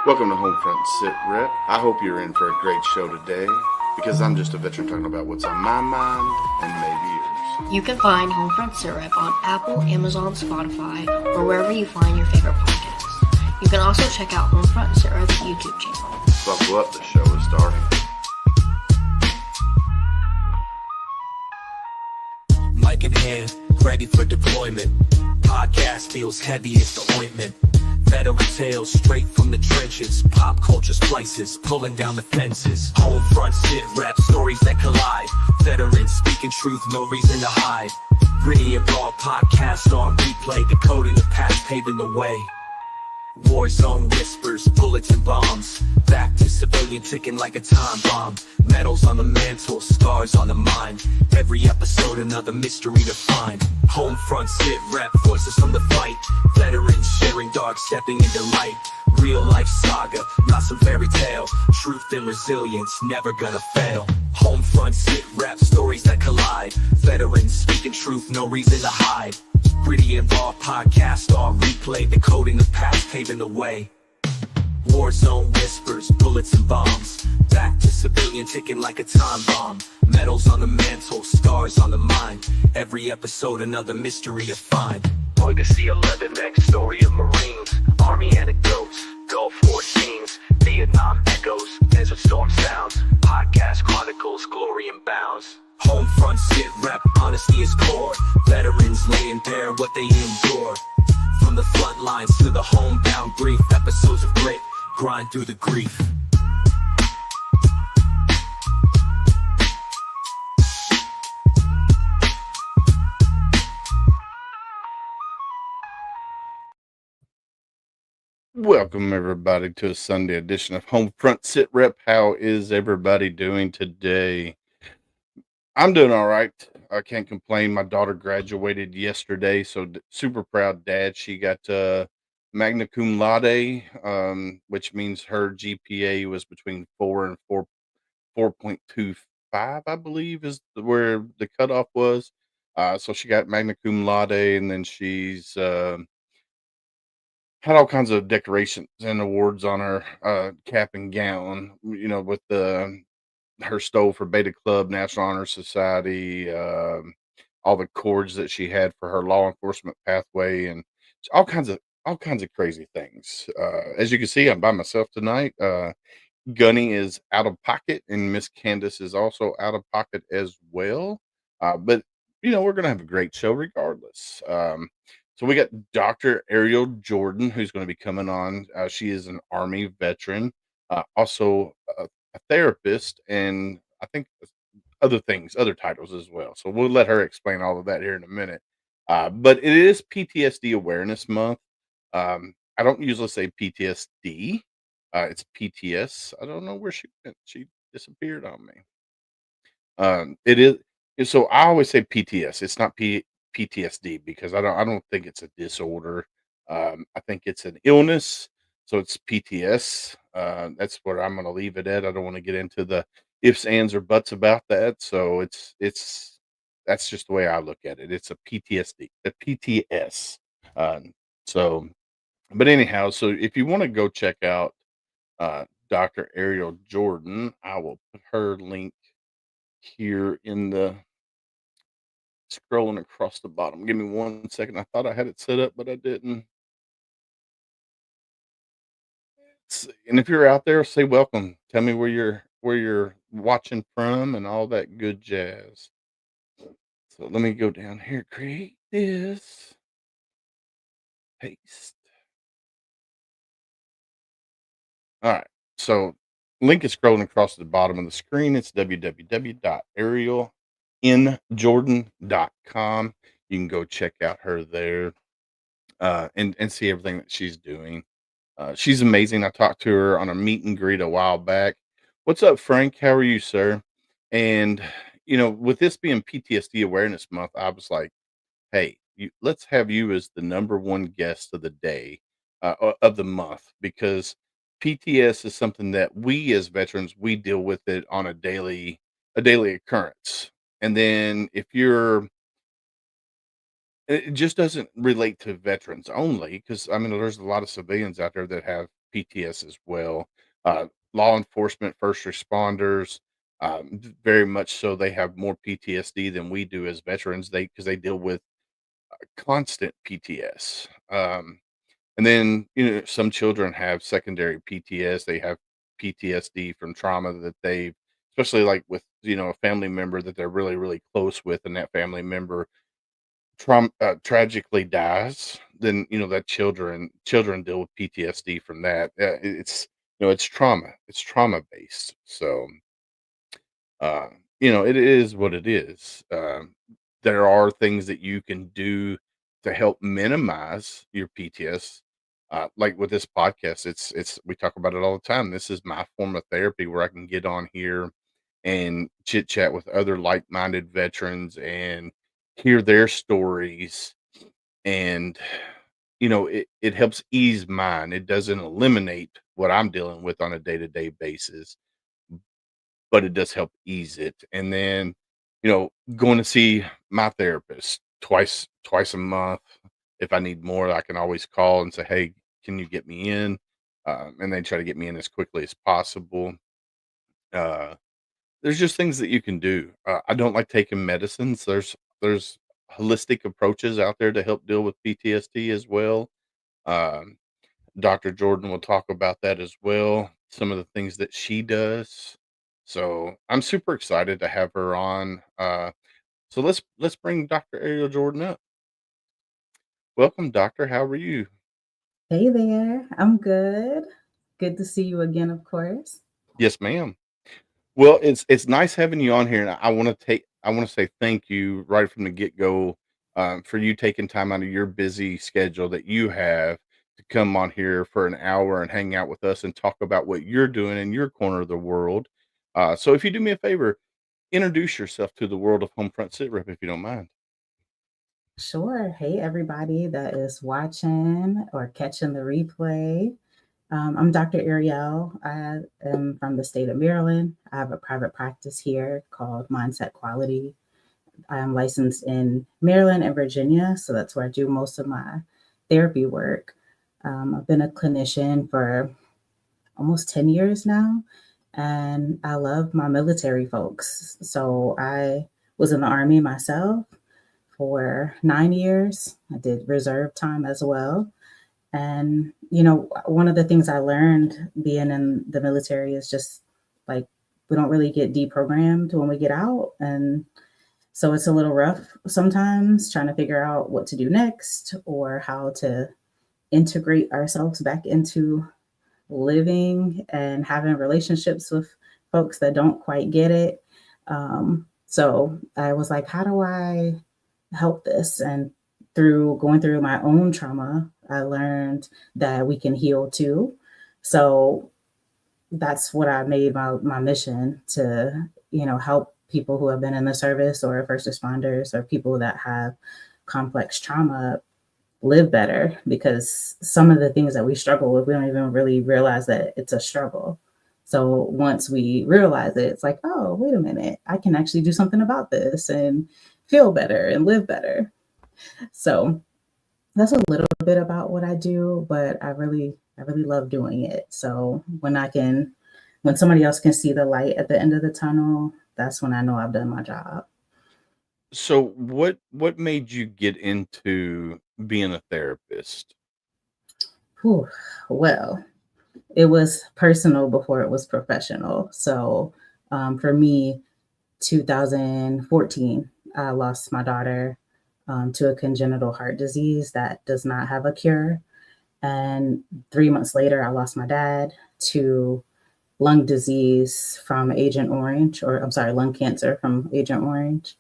Welcome to HomeFront Sitrep. I hope you're in for a great show today because I'm just a veteran talking about what's on my mind and maybe yours. You can find HomeFront Sitrep on Apple, Amazon, Spotify, or wherever you find your favorite podcasts. You can also check out HomeFront Sitrep's YouTube channel. Buckle up, the show is starting. Mic in hand, ready for deployment. Podcast feels heavy as the ointment. Veteran tales straight from the trenches. Pop culture splices, pulling down the fences. Homefront sit rep, stories that collide. Veterans speaking truth, no reason to hide. Gritty and raw podcast on replay, decoding the past, paving the way. War zone whispers, bullets and bombs. Back to civilian ticking like a time bomb. Medals on the mantle, scars on the mind. Every episode another mystery to find. Homefront sit rep, voices from the fight. Veterans sharing dark, stepping into light. Real life saga, not some fairy tale. Truth and resilience, never gonna fail. Homefront sit rep, stories that collide. Veterans speaking truth, no reason to hide. Gritty and raw podcast on replay, decoding the past, paving the way. War zone whispers, bullets and bombs. Back to civilian ticking like a time bomb. Medals on the mantle, scars on the mind. Every episode another mystery to find. Legacy 11 X, story of Marines. Army anecdotes, Gulf War scenes. Vietnam echoes, Desert Storm sounds. Podcast chronicles, glory and bounds. Homefront sit rep, honesty is core. Veterans laying bare what they endure. From the front lines to the homebound grief. Episodes of grit, grind through the grief. Welcome, everybody, to a Sunday edition of HomeFront Sitrep. How is everybody doing today? I'm doing all right. I can't complain. My daughter graduated yesterday, so super proud dad. She got magna cum laude, which means her GPA was between 4.25, I believe, is where the cutoff was. So she got magna cum laude, and then she's had all kinds of decorations and awards on her cap and gown. With her stole for Beta Club, National Honor Society, all the cords that she had for her law enforcement pathway, and all kinds of crazy things. As you can see, I'm by myself tonight. Gunny is out of pocket, and Miss Candace is also out of pocket as well. But we're gonna have a great show regardless. So we got Dr. Arielle Jordan, who's going to be coming on. She is an Army veteran, also a therapist, and I think other things, other titles as well. So we'll let her explain all of that here in a minute. But it is PTSD Awareness Month. I don't usually say PTSD. It's PTS. I don't know where she went. She disappeared on me. It is so I always say PTS. It's not PTSD because I don't think it's a disorder. I think it's an illness. So it's PTS. That's where I'm going to leave it at. I don't want to get into the ifs, ands, or buts about that. So it's that's just the way I look at it. It's a PTSD, a PTS. So, but anyhow, so if you want to go check out Dr. Arielle Jordan, I will put her link here in the scrolling across the bottom. Give me 1 second. I thought I had it set up, but I didn't. And if you're out there, say welcome. Tell me where you're watching from and all that good jazz. So let me go down here, create this, paste. All right. So link is scrolling across the bottom of the screen. It's www.ariellenjordan.com. You can go check out her there and see everything that she's doing. She's amazing. I talked to her on a meet and greet a while back. What's up, Frank? How are you, sir? And with this being PTSD Awareness Month, I was like, hey, let's have you as the number one guest of the day, of the month, because PTS is something that we as veterans we deal with it on a daily occurrence. And then if you're it just doesn't relate to veterans only, because I mean there's a lot of civilians out there that have PTS as well. Law enforcement, first responders, very much so. They have more PTSD than we do as veterans. Because they deal with constant PTS. And then, some children have secondary PTS. They have PTSD from trauma that they've, especially like with, a family member that they're really, really close with, and that family member tragically dies. Then, that children deal with PTSD from that. It's trauma. It's trauma based. So, uh, it is what it is. There are things that you can do to help minimize your PTS. Like with this podcast, it's we talk about it all the time. This is my form of therapy where I can get on here and chit chat with other like-minded veterans and hear their stories. And it helps ease mine. It doesn't eliminate what I'm dealing with on a day-to-day basis, but it does help ease it. And then, going to see my therapist twice a month. If I need more, I can always call and say, "Hey, can you get me in?" And they try to get me in as quickly as possible. Uh, there's just things that you can do. I don't like taking medicines. There's holistic approaches out there to help deal with PTSD as well. Um, Dr. Jordan will talk about that as well, some of the things that she does. So I'm super excited to have her on. So let's bring Dr. Arielle Jordan up. Welcome, doctor. How are you? Hey there, I'm good. Good to see you again, of course. Yes, ma'am. Well, it's nice having you on here, and I want to say thank you right from the get go, for you taking time out of your busy schedule that you have to come on here for an hour and hang out with us and talk about what you're doing in your corner of the world. So, if you do me a favor, introduce yourself to the world of Homefront Sitrep, if you don't mind. Sure. Hey, everybody that is watching or catching the replay. I'm Dr. Arielle. I am from the state of Maryland. I have a private practice here called Mindset Quality. I'm licensed in Maryland and Virginia, so that's where I do most of my therapy work. I've been a clinician for almost 10 years now, and I love my military folks. So I was in the Army myself for 9 years. I did reserve time as well. And, one of the things I learned being in the military is just like we don't really get deprogrammed when we get out. And so it's a little rough sometimes trying to figure out what to do next or how to integrate ourselves back into living and having relationships with folks that don't quite get it. So I was like, how do I help this? And through going through my own trauma, I learned that we can heal too. So that's what I made my mission to, help people who have been in the service or first responders or people that have complex trauma live better, because some of the things that we struggle with, we don't even really realize that it's a struggle. So once we realize it, it's like, oh, wait a minute, I can actually do something about this and feel better and live better. So that's a little bit about what I do, but I really love doing it. So when somebody else can see the light at the end of the tunnel, that's when I know I've done my job. So, what made you get into being a therapist? Whew. Well, it was personal before it was professional. So for me, 2014, I lost my daughter to a congenital heart disease that does not have a cure. And 3 months later, I lost my dad to lung disease from Agent Orange, or I'm sorry, lung cancer from Agent Orange.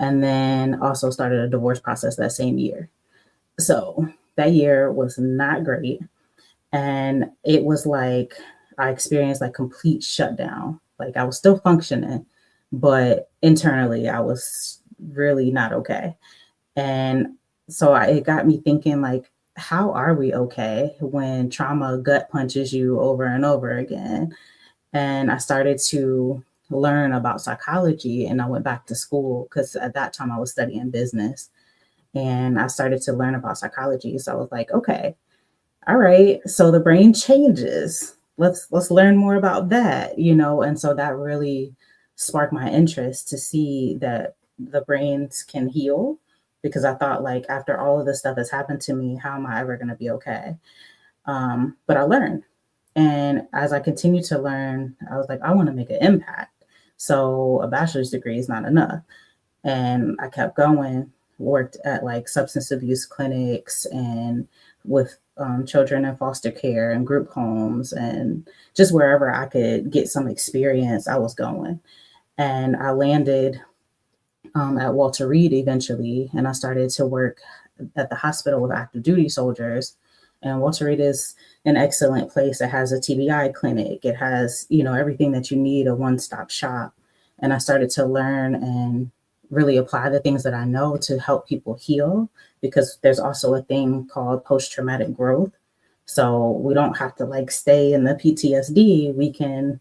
And then also started a divorce process that same year. So that year was not great. And it was like I experienced like complete shutdown. Like I was still functioning, but internally I was really not okay. And so it got me thinking, like, how are we okay when trauma gut punches you over and over again? And I started to learn about psychology, and I went back to school because at that time I was studying business, and I started to learn about psychology. So I was like, okay, all right, so the brain changes. Let's learn more about that, and so that really sparked my interest to see that the brains can heal, because I thought, like, after all of this stuff has happened to me, how am I ever going to be okay? But I learned. And as I continued to learn, I was like, I want to make an impact. So a bachelor's degree is not enough. And I kept going, worked at like substance abuse clinics and with children in foster care and group homes, and just wherever I could get some experience, I was going. And I landed at Walter Reed eventually, and I started to work at the hospital with active duty soldiers. And Walter Reed is an excellent place. It has a TBI clinic. It has, everything that you need, a one-stop shop. And I started to learn and really apply the things that I know to help people heal, because there's also a thing called post-traumatic growth. So we don't have to like stay in the PTSD. We can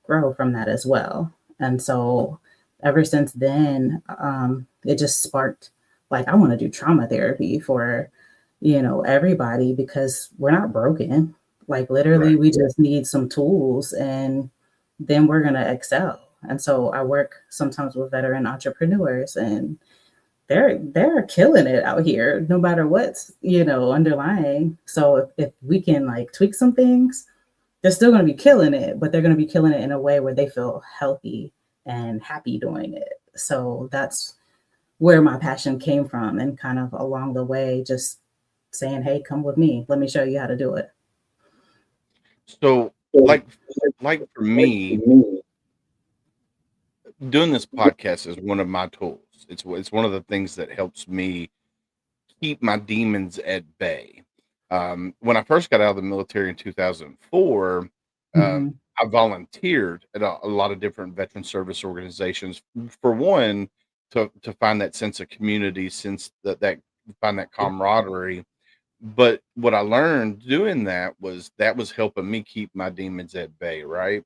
grow from that as well. And so ever since then, it just sparked, like, I want to do trauma therapy for, everybody, because we're not broken. Like, literally, Right. we just need some tools, and then we're going to excel. And so I work sometimes with veteran entrepreneurs, and they're killing it out here, no matter what's, underlying. So if we can like tweak some things, they're still going to be killing it, but they're going to be killing it in a way where they feel healthy and happy doing it. So that's where my passion came from. And kind of along the way, just saying, hey, come with me. Let me show you how to do it. So, like, for me, doing this podcast is one of my tools. It's one of the things that helps me keep my demons at bay. When I first got out of the military in 2004, Mm-hmm. I volunteered at a lot of different veteran service organizations. For one, to find that sense of community, sense that find that camaraderie. But what I learned doing that was helping me keep my demons at bay, right?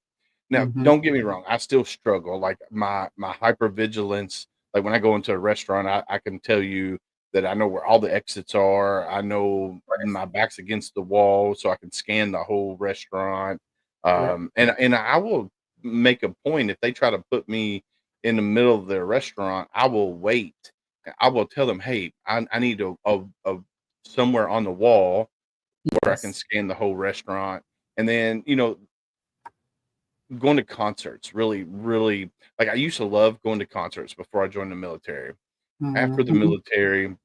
Now, Mm-hmm. don't get me wrong, I still struggle. Like my hypervigilance, like when I go into a restaurant, I can tell you that I know where all the exits are. I know my back's against the wall, so I can scan the whole restaurant. Right. And I will make a point if they try to put me in the middle of their restaurant, I will wait. I will tell them, hey, I need a somewhere on the wall where I can Yes. scan the whole restaurant. And then, going to concerts really like I used to love going to concerts before I joined the military. After the Mm-hmm. military,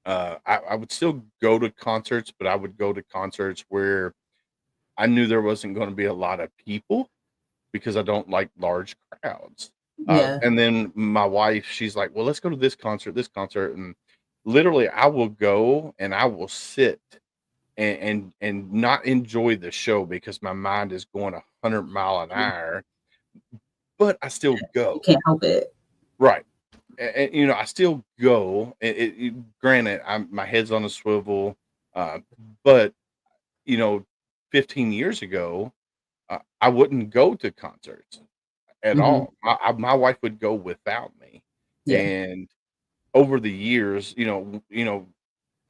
I would still go to concerts, but I would go to concerts where I knew there wasn't going to be a lot of people because I don't like large crowds. Yeah. And then my wife, she's like, "Well, let's go to this concert," and literally, I will go and I will sit and not enjoy the show because my mind is going 100 mile an hour, but I still You go. can't help it. Right. And I still go. Granted, my head's on a swivel, uh, but, you know, 15 years ago, I wouldn't go to concerts at Mm-hmm. all. My wife would go without me. Yeah. And over the years,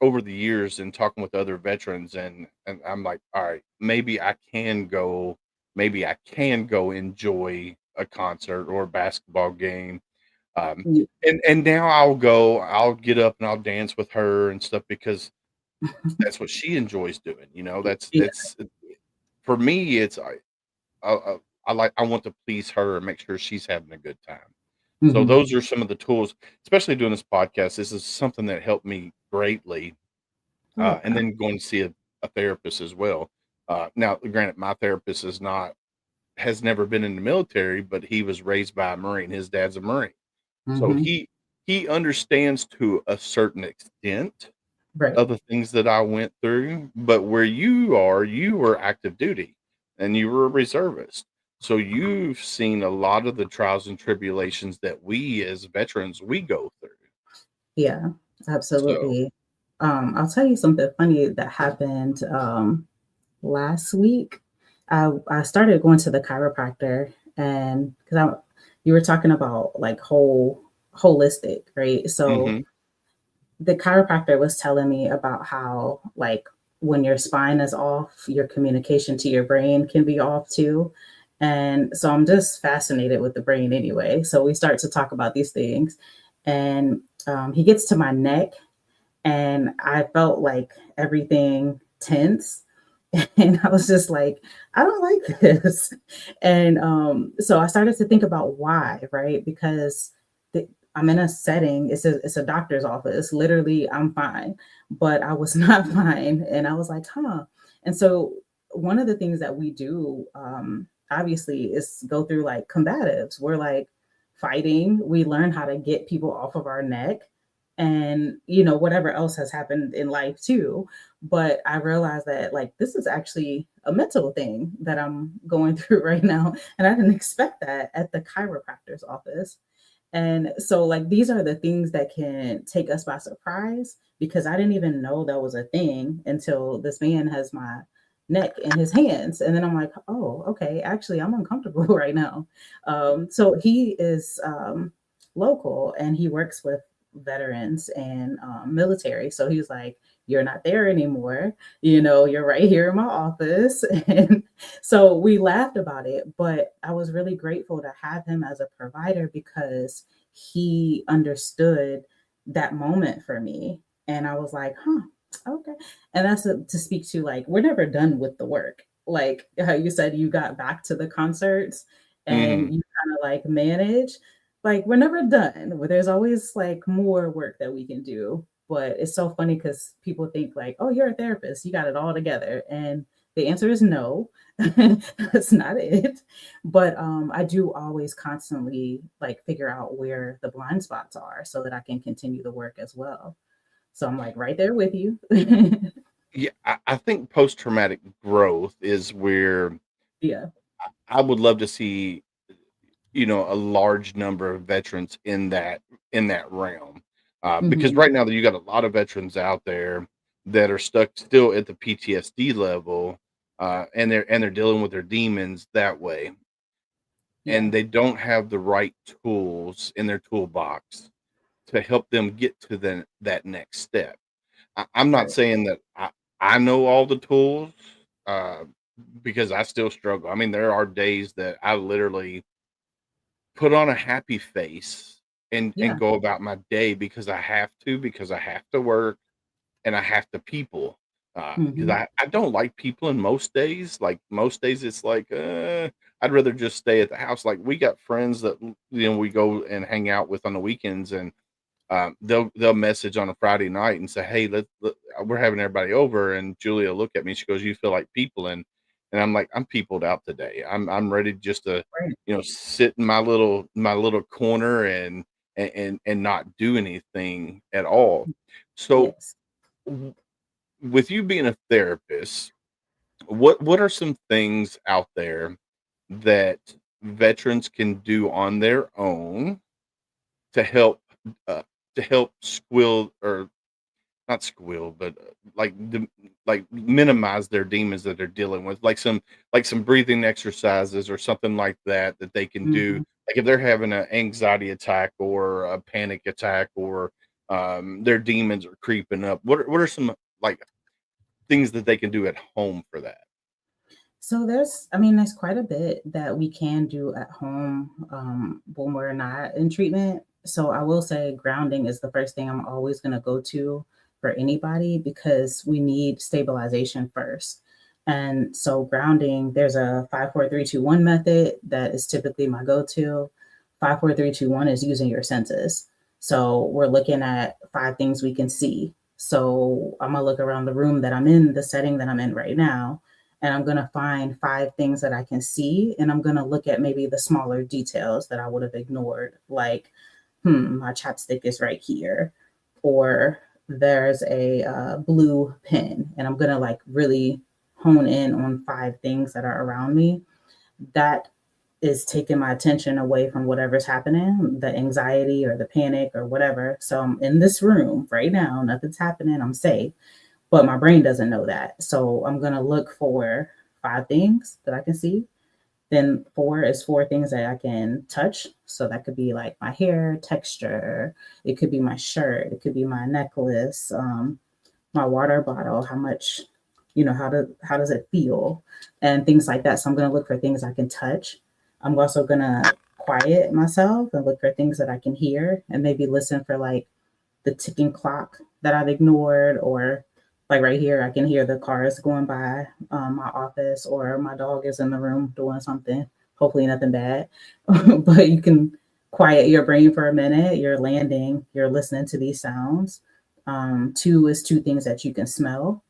over the years and talking with other veterans and I'm like, all right, maybe I can go enjoy a concert or a basketball game. Um, Yeah. and now I'll get up and I'll dance with her and stuff because that's what she enjoys doing. That's for me. I, I want to please her and make sure she's having a good time. So Mm-hmm. those are some of the tools, especially doing this podcast. This is something that helped me greatly. And Okay. then going to see a therapist as well. Now, granted, my therapist has never been in the military, but he was raised by a Marine. His dad's a Marine, so Mm-hmm. he understands to a certain extent Right. of the things that I went through. But where you were active duty, and you were a reservist, so you've seen a lot of the trials and tribulations that we as veterans we go through. Yeah, So, absolutely. I'll tell you something funny that happened last week. I started going to the chiropractor, and you were talking about like holistic, right? So mhm, the chiropractor was telling me about how, like, when your spine is off, your communication to your brain can be off too. And so I'm just fascinated with the brain anyway. So we start to talk about these things, and he gets to my neck, and I felt like everything tense. And I was just like, I don't like this. And so I started to think about why, right? Because I'm in a setting, it's a doctor's office. Literally, I'm fine, but I was not fine. And I was like, huh. And so one of the things that we do, obviously, is go through like combatives. We're like fighting. We learn how to get people off of our neck, and whatever else has happened in life too. But I realized that like this is actually a mental thing that I'm going through right now, and I didn't expect that at the chiropractor's office. And so like these are the things that can take us by surprise, because I didn't even know that was a thing until this man has my neck in his hands. And then I'm like, oh, okay, actually I'm uncomfortable right now. So he is local, and he works with veterans and military. So he's like, you're not there anymore. You're right here in my office. And so we laughed about it, but I was really grateful to have him as a provider, because he understood that moment for me. And I was like, huh, okay. And that's to speak to like, we're never done with the work. Like how you said you got back to the concerts and Mhm. you kind of like manage, like we're never done. There's always like more work that we can do. But it's so funny because people think like, oh, you're a therapist, you got it all together. And the answer is no. That's not it. But I do always constantly like figure out where the blind spots are so that I can continue the work as well. So I'm like right there with you. Yeah, I think post-traumatic growth is where Yeah. I would love to see, a large number of veterans in that realm. Because Hmm. right now you got a lot of veterans out there that are stuck still at the PTSD level, and they're dealing with their demons that way, Yeah. and they don't have the right tools in their toolbox to help them get to that next step. I'm not Right. saying that I know all the tools, uh, because I still struggle. I mean, there are days that I literally put on a happy face and Yeah. go about my day because I have to work and I have to people. Because Hmm. I don't like people in most days. Like most days, it's like I'd rather just stay at the house. Like we got friends that we go and hang out with on the weekends, and they'll message on a Friday night and say, "Hey, we're having everybody over." And Julia look at me. She goes, "You feel like people?" And I'm like, "I'm peopled out today. I'm ready just to, Right. sit in my little corner and not do anything at all." So, Yes. w- with you being a therapist, what are some things out there that veterans can do on their own to help uh, squill or not squill, but like minimize their demons that they're dealing with, like some breathing exercises or something like that they can do. Hmm. Like if they're having an anxiety attack or a panic attack or their demons are creeping up. What are some like things that they can do at home for that? So there's quite a bit that we can do at home when we're not in treatment. So I will say grounding is the first thing I'm always going to go to for anybody, because we need stabilization first. And so grounding, there's a 5 4 3 2 1 method that is typically my go-to. 5 4 3 2 1 is using your senses. So we're looking at 5 things we can see. So I'm gonna look around the room that I'm in, the setting that I'm in right now, and I'm going to find 5 things that I can see. And I'm going to look at maybe the smaller details that I would have ignored, like, my chapstick is right here, or there's a blue pen. And I'm going to like really hone in on 5 things that are around me. That is taking my attention away from whatever's happening, the anxiety or the panic or whatever. So I'm in this room right now, nothing's happening, I'm safe, but my brain doesn't know that. So I'm going to look for 5 things that I can see. Then 4 is 4 things that I can touch. So that could be like my hair texture. It could be my shirt. It could be my necklace, my water bottle, how much how does it feel, and things like that. So I'm going to look for things I can touch. I'm also going to quiet myself and look for things that I can hear, and maybe listen for like the ticking clock that I've ignored, or like right here, I can hear the cars going by my office, or my dog is in the room doing something. Hopefully, nothing bad. But you can quiet your brain for a minute. You're landing, you're listening to these sounds. Two is two things that you can smell.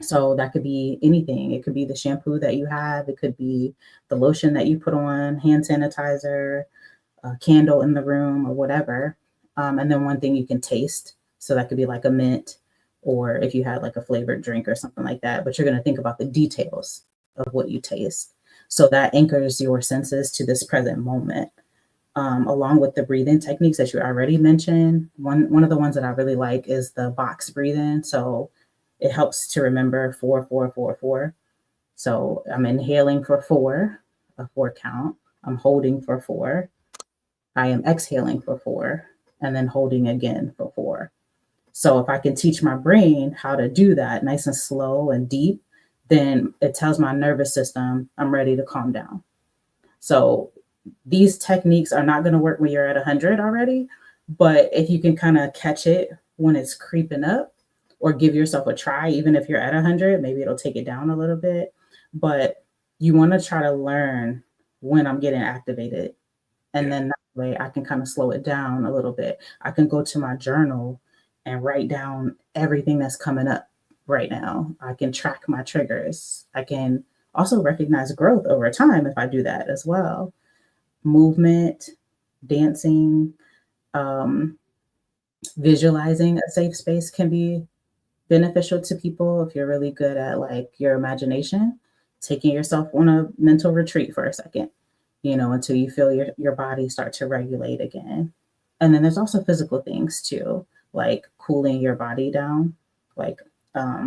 So that could be anything. It could be the shampoo that you have, it could be the lotion that you put on, hand sanitizer, a candle in the room, or whatever. And then one thing you can taste. So that could be like a mint, or if you had like a flavored drink or something like that. But you're going to think about the details of what you taste. So that anchors your senses to this present moment. Along with the breathing techniques that you already mentioned, one of the ones that I really like is the box breathing. So it helps to remember 4 4 4 4. So I'm inhaling for 4, a 4 count. I'm holding for 4. I am exhaling for 4, and then holding again for 4. So if I can teach my brain how to do that nice and slow and deep, then it tells my nervous system I'm ready to calm down. So these techniques are not going to work when you're at 100 already, but if you can kind of catch it when it's creeping up, or give yourself a try, even if you're at 100, maybe it'll take it down a little bit. But you want to try to learn when I'm getting activated, and Yeah. then that way I can kind of slow it down a little bit. I can go to my journal and write down everything that's coming up right now. I can track my triggers. I can also recognize growth over time if I do that as well. Movement, dancing, um, visualizing a safe space can be beneficial to people if you're really good at like your imagination, taking yourself on a mental retreat for a second, until you feel your body start to regulate again. And then there's also physical things too, like cooling your body down, like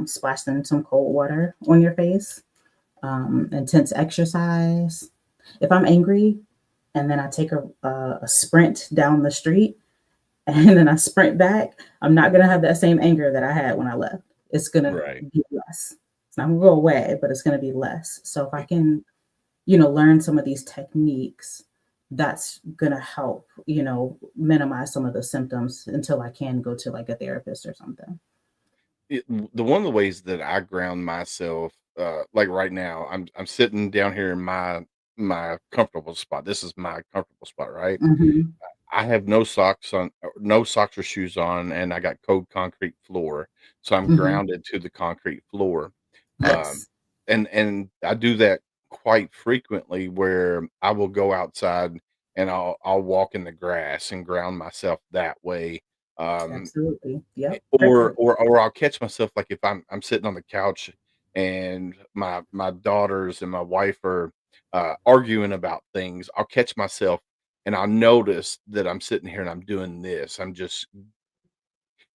splashing some cold water on your face, intense exercise. If I'm angry and then I take a sprint down the street, and then I sprint back, I'm not gonna have that same anger that I had when I left. It's gonna Right. be less. It's not gonna go away, but it's gonna be less. So if I can, learn some of these techniques, that's gonna help, minimize some of the symptoms until I can go to like a therapist or something. The one of the ways that I ground myself, like right now, I'm sitting down here in my comfortable spot. This is my comfortable spot, right? Hmm. I have no socks on, no socks or shoes on, and I got cold concrete floor, so I'm Hmm. grounded to the concrete floor. Um, Yes. and I do that quite frequently, where I will go outside and I'll walk in the grass and ground myself that way. Um, Absolutely. Yep. or Perfect. I'll catch myself, like, if I'm sitting on the couch and my daughters and my wife are, arguing about things, I'll catch myself and I'll notice that I'm sitting here and I'm doing this. I'm just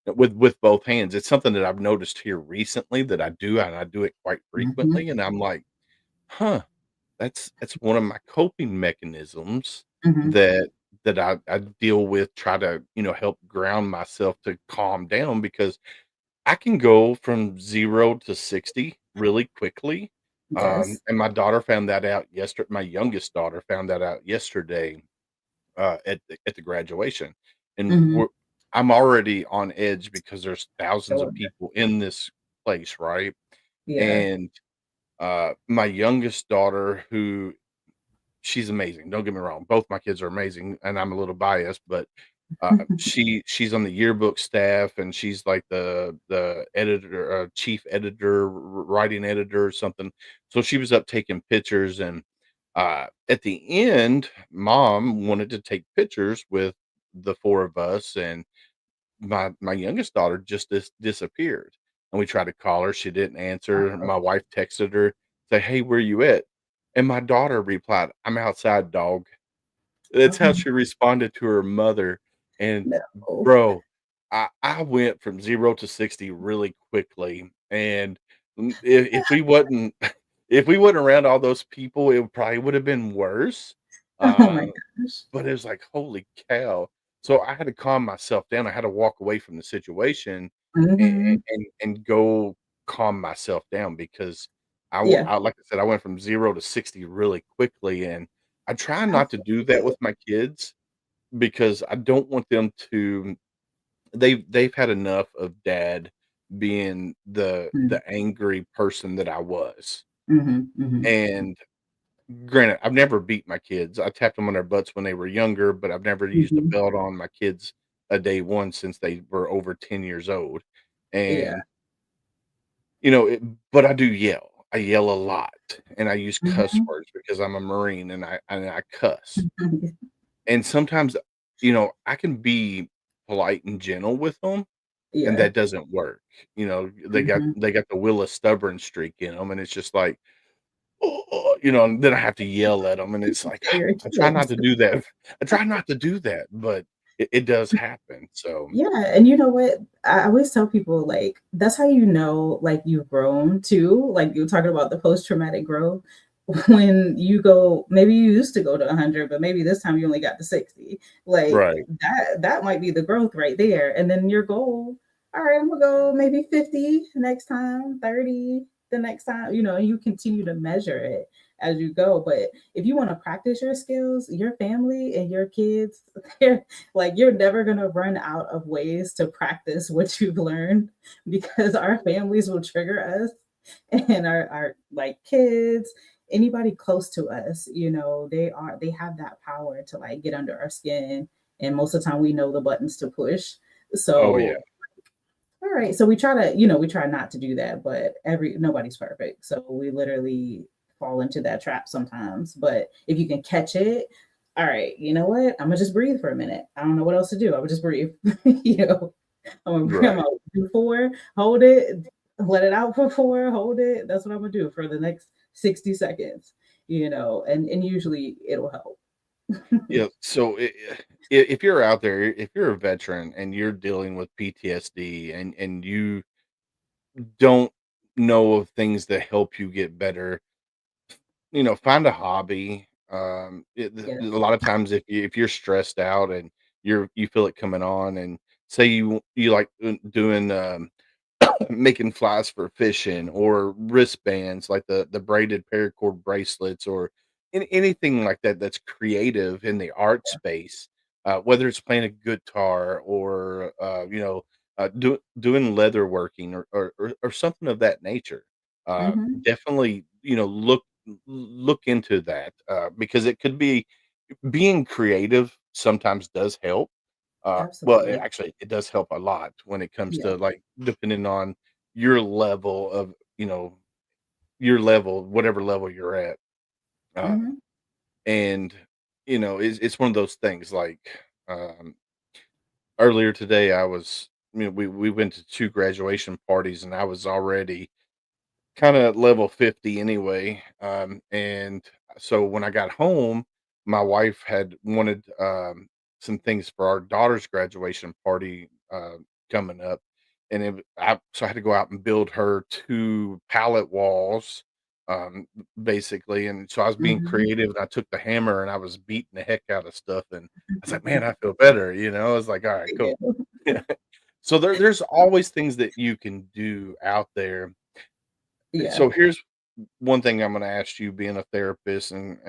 with both hands. It's something that I've noticed here recently that I do, and I do it quite Hmm. frequently, and I'm like, "Huh, that's one of my coping mechanisms Hmm. that I deal with, try to, help ground myself to calm down, because I can go from 0 to 60 really quickly, Yes. and my youngest daughter found that out yesterday, at the graduation, and Hmm. I'm already on edge because there's thousands Sure. of people in this place, right? Yeah. And, my youngest daughter, who she's amazing, don't get me wrong, both my kids are amazing, and I'm a little biased, but, she's on the yearbook staff, and she's like the editor, chief editor, writing editor or something. So she was up taking pictures, and, at the end, mom wanted to take pictures with the 4 of us, and my youngest daughter just disappeared, and we tried to call her, she didn't answer. My wife texted her, say, "Hey, where you at?" And my daughter replied, "I'm outside, dog." That's how Oh, she responded to her mother, and, no. bro, I went from 0 to 60 really quickly, and, if we wasn't if we wasn't around all those people, it probably would have been worse. Oh my uh gosh. but it was like, "Holy cow." So I had to calm myself down, I had to walk away from the situation, Mhm. and go. calm myself down because Yeah, like I said, I went from 0 to 60 really quickly, and I try not to do that absolutely. with my kids because I don't want them to they've had enough of dad being the angry person that I was, Mhm, mhm. and granted, I've never beat my kids. I tapped them on their butts when they were younger, but I've never used a Mhm. belt on my kids a day one since they were over 10 years old, Yeah. and, you know, but I do yell. I yell a lot, and I use cuss Mhm. words because I'm a Marine and I cuss, and sometimes, I can be polite and gentle with them, and Yeah. that doesn't work. Mhm. They got the will of stubborn streak in them, and it's just like, "Oh," and then I have to yell at them, and it's like, For your I try not kids. to do that. I try not to do that, but it does happen, so Yeah, and you know what? I always tell people, like, that's how you know, like, you've grown too. Like, you're talking about the post-traumatic growth. When you go, maybe you used to go to 100, but maybe this time you only got to 60. Like, right. that might be the growth right there. And then your goal, all right, I'm gonna go maybe 50 next time, 30 the next time, and you continue to measure it as you go. But if you want to practice your skills, your family and your kids, they're like, you're never going to run out of ways to practice what you've learned, because our families will trigger us, and our like kids, anybody close to us, they have that power to like get under our skin, and most of the time we know the buttons to push. Oh, yeah. So all right, so we try not to do that, but every nobody's perfect, so we literally fall into that trap sometimes. But if you can catch it, all right, you know what? I'm gonna just breathe for a minute. I don't know what else to do. I would just breathe. you know, I'm gonna Right. do four, hold it, let it out for four, hold it. That's what I'm gonna do for the next 60 seconds. And usually it'll help. Yeah, so if you're out there, if you're a veteran and you're dealing with PTSD and you don't know of things that help you get better, find a hobby. A Yes. lot of times, if you're stressed out and you feel it coming on, and say you like doing making flies for fishing or wristbands like the braided paracord bracelets or anything like that that's creative in the art space, whether it's playing a guitar or doing leather working or something of that nature. Hmm. Definitely, look into that, because it could be being creative sometimes does help. Well, Absolutely. actually, it does help a lot when it comes Yeah. to, like, depending on your level of, your level, whatever level you're at. Hmm. And, it's one of those things, like, um, earlier today, we went to 2 graduation parties, and I was already kinda level 50 anyway, and so when I got home, my wife had wanted, some things for our daughter's graduation party, coming up, and so I had to go out and build her 2 pallet walls, basically, and so I was being Hmm. creative, and I took the hammer, and I was beating the heck out of stuff, and I was like, "Man, I feel better," I was like, "Alright, Yeah. cool." So there's always things that you can do out there. Yeah. So here's one thing I'm gonna ask you, being a therapist and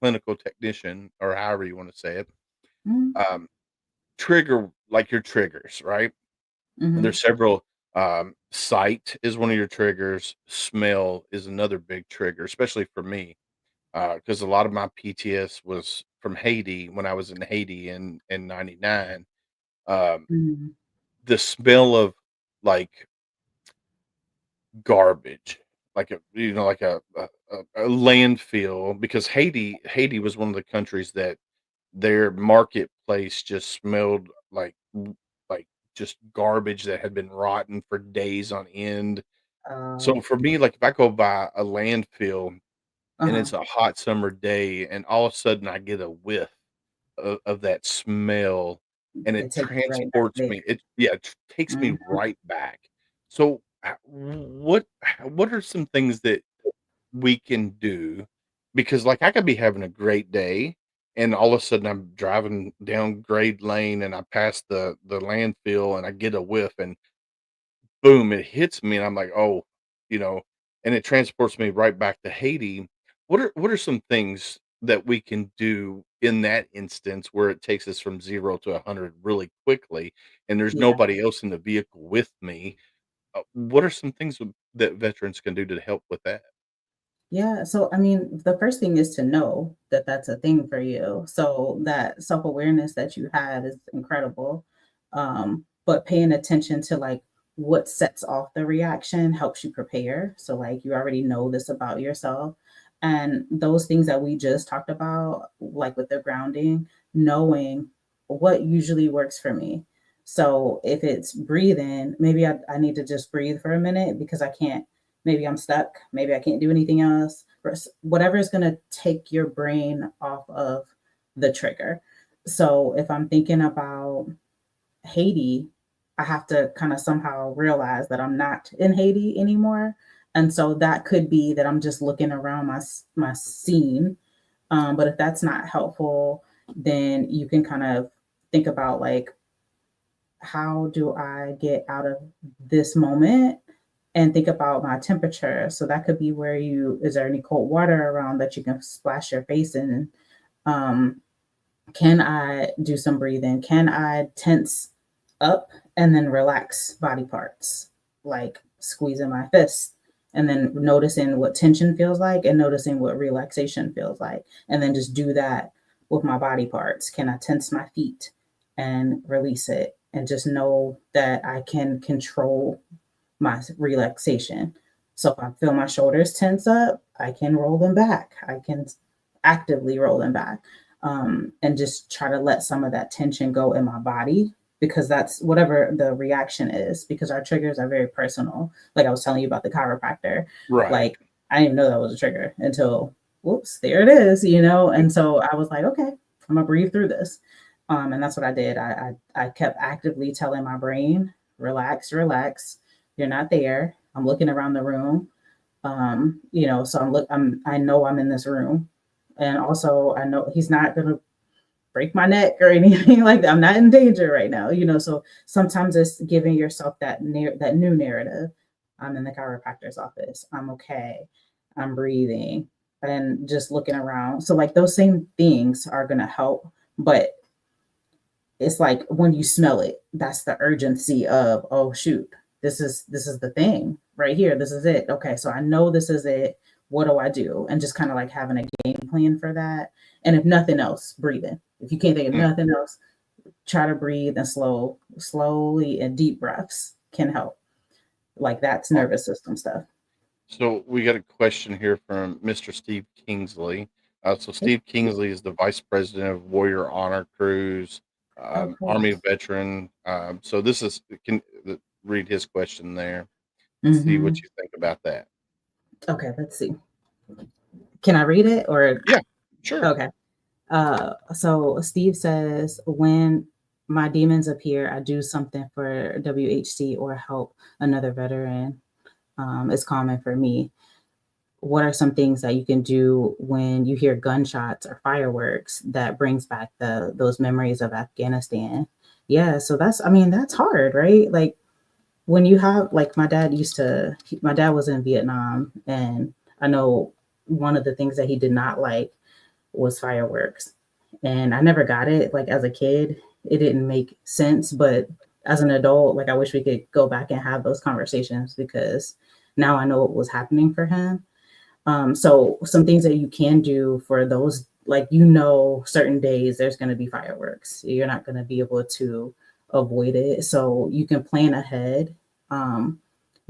clinical technician, or however you wanna say it. Mhm. Um, like your triggers, right? And Mhm. there's several, sight is one of your triggers, smell is another big trigger, especially for me, because a lot of my PTS was from Haiti when I was in Haiti in '99. Um, Mhm. the smell of, like, garbage, like a landfill, because Haiti was one of the countries that their marketplace just smelled like just garbage that had been rotten for days on end. So Uh, for me, like, if I go by a landfill and uh-huh. it's a hot summer day and all of a sudden I get a whiff of that smell, and it It takes you right back transports there. me. It takes me Mhm. right back. So, what are some things that we can do? Because, like, I could be having a great day, and all of a sudden I'm driving down grade lane and I pass the landfill and I get a whiff, and boom, it hits me and I'm like, "Oh," you know, and it transports me right back to Haiti. What are some things that we can do in that instance where it takes us from 0 to 100 really quickly and there's Yeah. nobody else in the vehicle with me? What are some things that veterans can do to help with that? Yeah. So, I mean, the first thing is to know that that's a thing for you. So, that self awareness that you have is incredible. But paying attention to like what sets off the reaction helps you prepare. So, like, you already know this about yourself. And those things that we just talked about, like with the grounding, knowing what usually works for me. So, if it's breathing, maybe I need to just breathe for a minute because I can't. Maybe I'm stuck. Maybe I can't do anything else. Whatever is going to take your brain off of the trigger. So if I'm thinking about Haiti, I have to kind of somehow realize that I'm not in Haiti anymore. And so that could be that I'm just looking around my scene. But if that's not helpful, then you can kind of think about like, how do I get out of this moment and think about my temperature. So that could be where is there any cold water around that you can splash your face in? Um, can I do some breathing? Can I tense up and then relax body parts, like squeezing my fist and then noticing what tension feels like and noticing what relaxation feels like. And then just do that with my body parts. Can I tense my feet and release it? And just know that I can control my relaxation. So if I feel my shoulders tense up, I can roll them back. I can actively roll them back, and just try to let some of that tension go in my body because that's whatever the reaction is. Because our triggers are very personal. Like I was telling you about the chiropractor, Right. like I didn't even know that was a trigger until whoops, there it is, you know. And so I was like, okay, I'm gonna breathe through this. And that's what I did. I kept actively telling my brain, relax, relax, you're not there. I'm looking around the room. So I know I'm in this room. And also I know he's not gonna break my neck or anything like that. I'm not in danger right now, you know. So sometimes it's giving yourself that new narrative. I'm in the chiropractor's office. I'm okay. I'm breathing and just looking around. So like those same things are gonna help, but it's like when you smell it, that's the urgency of, oh shoot, this is the thing right here. This is it. Okay, so I know this is it. What do I do? And just kind of like having a game plan for that. And if nothing else, breathing. If you can't think of Mm. nothing else, try to breathe and slowly and deep breaths can help. Like that's Aw nervous system stuff. So we got a question here from Mr. Steve Kingsley. So Hey, Steve Kingsley is the vice president of Warrior Honor Cruise, oh, cool. Army veteran. So this is can read his question there. See what Hmm. you think about that. Okay, let's see. Can I read it or Yeah, sure. okay? So Steve says, when my demons appear, I do something for WHC or help another veteran. It's common for me. What are some things that you can do when you hear gunshots or fireworks that brings back those memories of Afghanistan? Yeah, so that's hard, right? Like when you have like my dad was in Vietnam, and I know one of the things that he did not like was fireworks. And I never got it. Like as a kid, it didn't make sense. But as an adult, like I wish we could go back and have those conversations because now I know what was happening for him. So some things that you can do for those, like certain days there's going to be fireworks. You're not going to be able to avoid it. So you can plan ahead. Um,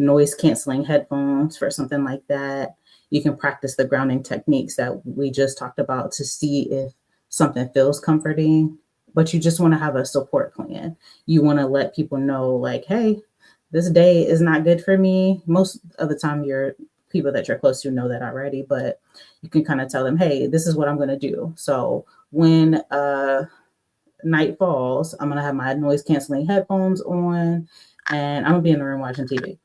Noise canceling headphones for something like that. You can practice the grounding techniques that we just talked about to see if something feels comforting. But you just want to have a support plan. You want to let people know, like, hey, this day is not good for me. Most of the time, your people that you're close to know that already, but you can kind of tell them, hey, this is what I'm going to do. So when night falls, I'm going to have my noise canceling headphones on and I'm going to be in the room watching TV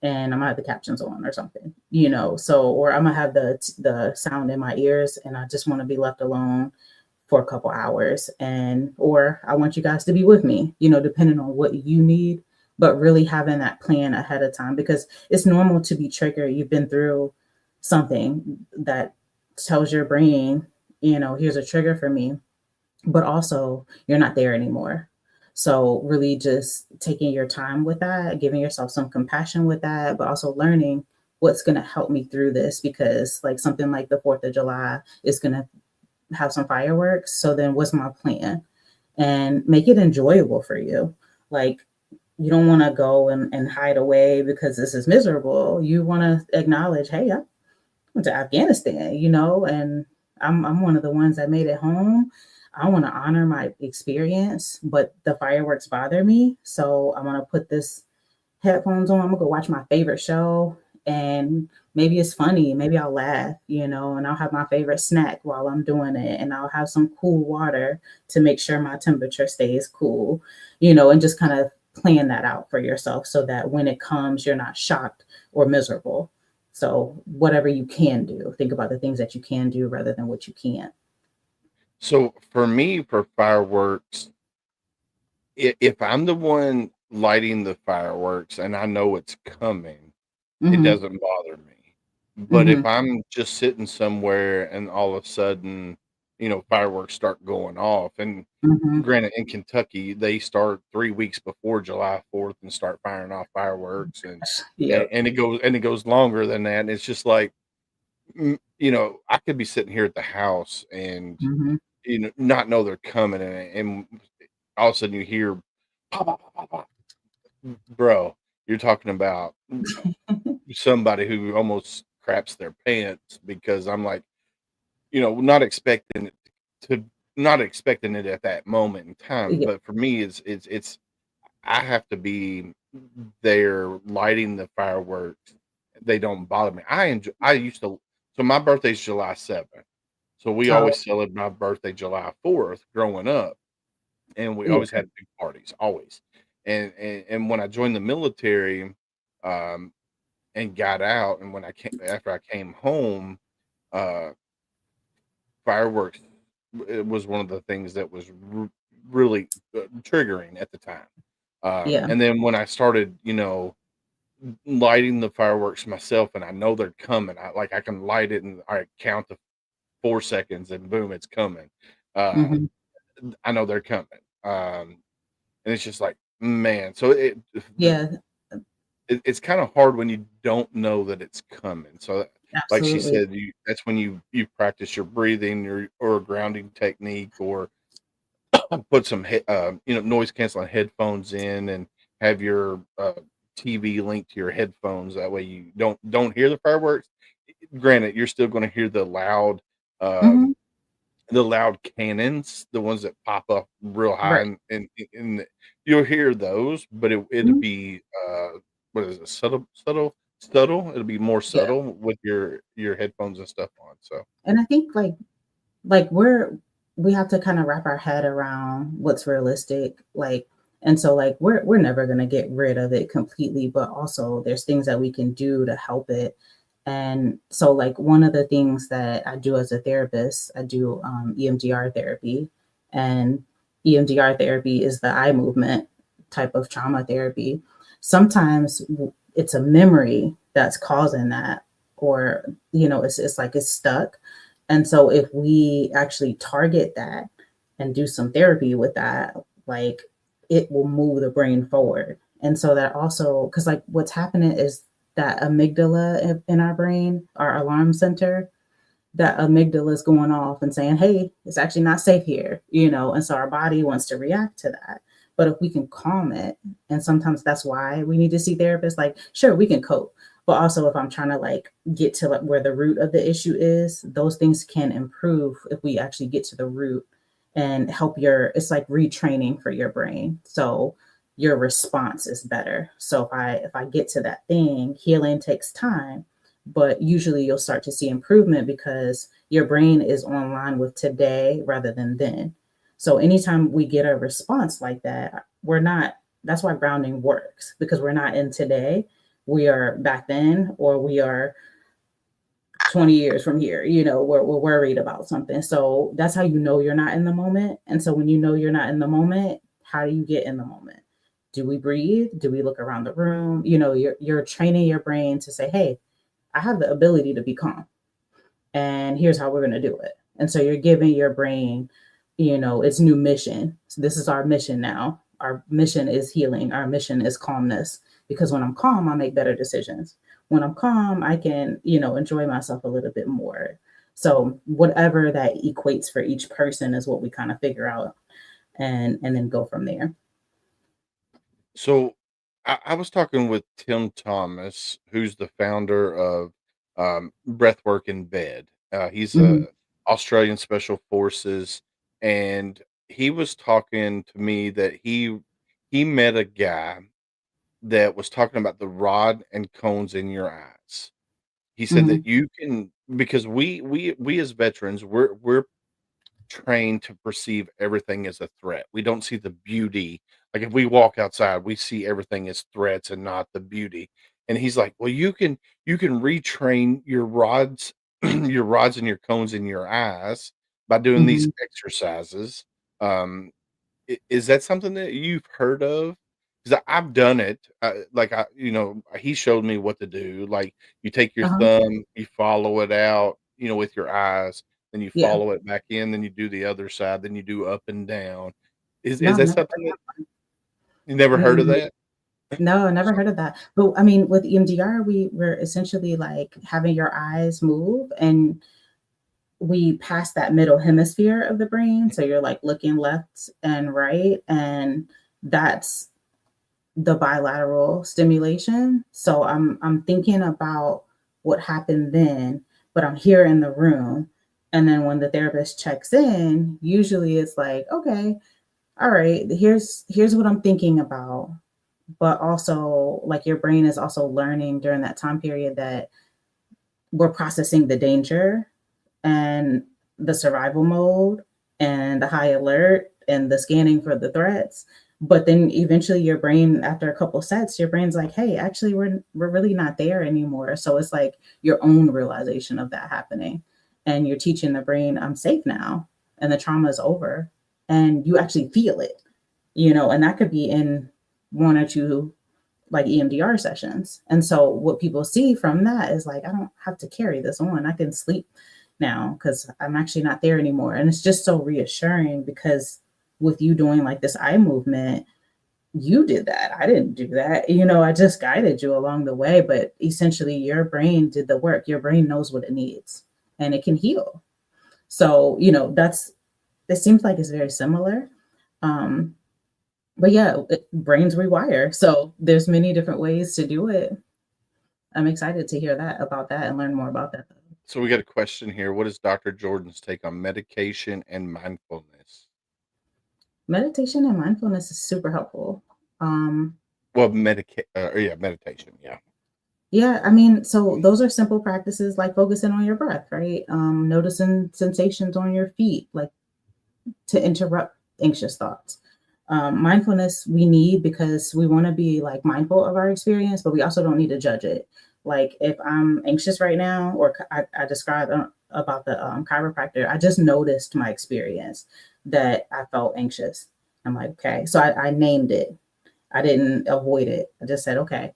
and I'm gonna have the captions on or something, So, or I'm gonna have the sound in my ears, and I just want to be left alone for a couple hours, or I want you guys to be with me, depending on what you need. but really having that plan ahead of time, because it's normal to be triggered. You've been through something that tells your brain, here's a trigger for me, but also you're not there anymore. So really just taking your time with that, giving yourself some compassion with that, but also learning what's going to help me through this, because like something like the 4th of July is going to have some fireworks. So then what's my plan? And make it enjoyable for you. Like, you don't want to go and hide away because this is miserable. You want to acknowledge, hey, I went to Afghanistan, and I'm one of the ones that made it home. I want to honor my experience, but the fireworks bother me. So I'm gonna put this headphones on. I'm gonna go watch my favorite show, and maybe it's funny. Maybe I'll laugh, and I'll have my favorite snack while I'm doing it, and I'll have some cool water to make sure my temperature stays cool, and just kind of plan that out for yourself so that when it comes, you're not shocked or miserable. So whatever you can do, think about the things that you can do rather than what you can't. So for me, for fireworks, if I'm the one lighting the fireworks and I know it's coming, it Hmm. doesn't bother me. But Hmm. if I'm just sitting somewhere and all of a sudden, fireworks start going off, and Hmm. granted, in Kentucky, they start 3 weeks before July 4th and start firing off fireworks, and and, Yep. and it goes and it goes longer than that. And it's just like, I could be sitting here at the house and Hmm. not know they're coming, and all of a sudden you hear pop, pop, pop, pop, pop. Bro, you're talking about somebody who almost craps their pants, because I'm like, not expecting it to not expecting it at that moment in time. Yeah. But for me, it's I have to be there lighting the fireworks. They don't bother me. I used to, so my birthday's July 7th. So we Oh, always celebrate my birthday July 4th growing up, and we yeah. always had big parties, always. And when I joined the military, um, and got out, and when I came after I came home, uh, fireworks, it was one of the things that was really triggering at the time. Yeah. And then when I started, lighting the fireworks myself, and I know they're coming, I can light it and I count to 4 seconds, and boom, it's coming. Uh, Hmm. I know they're coming. And it's just like, man, so Yeah. it's kind of hard when you don't know that it's coming. So, like she Absolutely. said, that's when you practice your breathing, or a grounding technique, or put some noise canceling headphones in, and have your TV linked to your headphones. That way you don't hear the fireworks. Granted, you're still going to hear Hmm. um, the loud cannons, the ones that pop up real high, Right. and you'll hear those, but it'll Mhm. be, what is it? Subtle? It'll be more Yeah. subtle with your headphones and stuff on, so And I think like we have to kind of wrap our head around what's realistic, like, and so like we're never going to get rid of it completely, but also there's things that we can do to help it. And so like one of the things that I do as a therapist, I do EMDR therapy. And EMDR therapy is the eye movement type of trauma therapy. Sometimes it's a memory that's causing that, or it's like it's stuck. And so if we actually target that and do some therapy with that, like, it will move the brain forward. And so that also, because like what's happening is that amygdala in our brain, our alarm center, that amygdala is going off and saying, hey, it's actually not safe here, and so our body wants to react to that. But if we can calm it, and sometimes that's why we need to see therapists, like, sure, we can cope. But also, if I'm trying to like get to like where the root of the issue is, those things can improve if we actually get to the root and help it's like retraining for your brain. So your response is better. So if I get to that thing, healing takes time, but usually you'll start to see improvement because your brain is online with today rather than then. So anytime we get a response like that, we're not, that's why grounding works, because we're not in today. We are back then, or we are 20 years from here, we're worried about something. So that's how you know you're not in the moment. And so when you know you're not in the moment, how do you get in the moment? Do we breathe? Do we look around the room? You know, you're training your brain to say, hey, I have the ability to be calm, and here's how we're going to do it. And so you're giving your brain, you know, its new mission. So this is our mission now. Our mission is healing. Our mission is calmness. Because when I'm calm, I make better decisions. When I'm calm, I can, you know, enjoy myself a little bit more. So whatever that equates for each person is what we kind of figure out, and then go from there. So I was talking with Tim Thomas, who's the founder of Breathwork in Bed. He's Mhm. a Australian Special Forces, and he was talking to me that he met a guy that was talking about the rod and cones in your eyes. He said that Mhm. you can, because we as veterans, we're trained to perceive everything as a threat. We don't see the beauty. Like if we walk outside, we see everything as threats and not the beauty. And he's like, "Well, you can retrain your rods, your rods and your cones in your eyes by doing these Mhm. exercises." Um, is that something that you've heard of? Because I've done it. He showed me what to do. Like you take your Uh-huh. thumb, you follow it out, with your eyes, then you Yeah. follow it back in, then you do the other side, then you do up and down. Is No, I've that never something heard that that one. you never heard of Mhm. that? No, I never heard of that. But I mean, with EMDR, we're essentially like having your eyes move, and we pass that middle hemisphere of the brain. So you're like looking left and right, and that's the bilateral stimulation. So I'm thinking about what happened then, but I'm here in the room. And then when the therapist checks in, usually it's like, okay, all right, here's what I'm thinking about. But also, like, your brain is also learning during that time period that we're processing the danger and the survival mode and the high alert and the scanning for the threats. But then eventually your brain, after a couple sets, your brain's like, hey, actually we're really not there anymore. So it's like your own realization of that happening. And you're teaching the brain, I'm safe now, and the trauma is over. And you actually feel it, and that could be in one or two like EMDR sessions. And so what people see from that is like, I don't have to carry this on. I can sleep now because I'm actually not there anymore. And it's just so reassuring because with you doing like this eye movement, you did that. I didn't do that. I just guided you along the way, but essentially your brain did the work. Your brain knows what it needs and it can heal. So, it seems like it's very similar. Um, but yeah, brains rewire. So there's many different ways to do it. I'm excited to hear that about that and learn more about that. So we got a question here. What is Dr. Jordan's take on medication and mindfulness? Meditation and mindfulness is super helpful. Um, Well, yeah, meditation. Yeah. yeah, I mean, so those are simple practices like focusing on your breath, right? Noticing sensations on your feet, like to interrupt anxious thoughts. Mindfulness we need because we want to be like mindful of our experience, but we also don't need to judge it. Like if I'm anxious right now, or I described about the chiropractor, I just noticed my experience that I felt anxious. I'm like, okay, so I named it. I didn't avoid it. I just said, okay,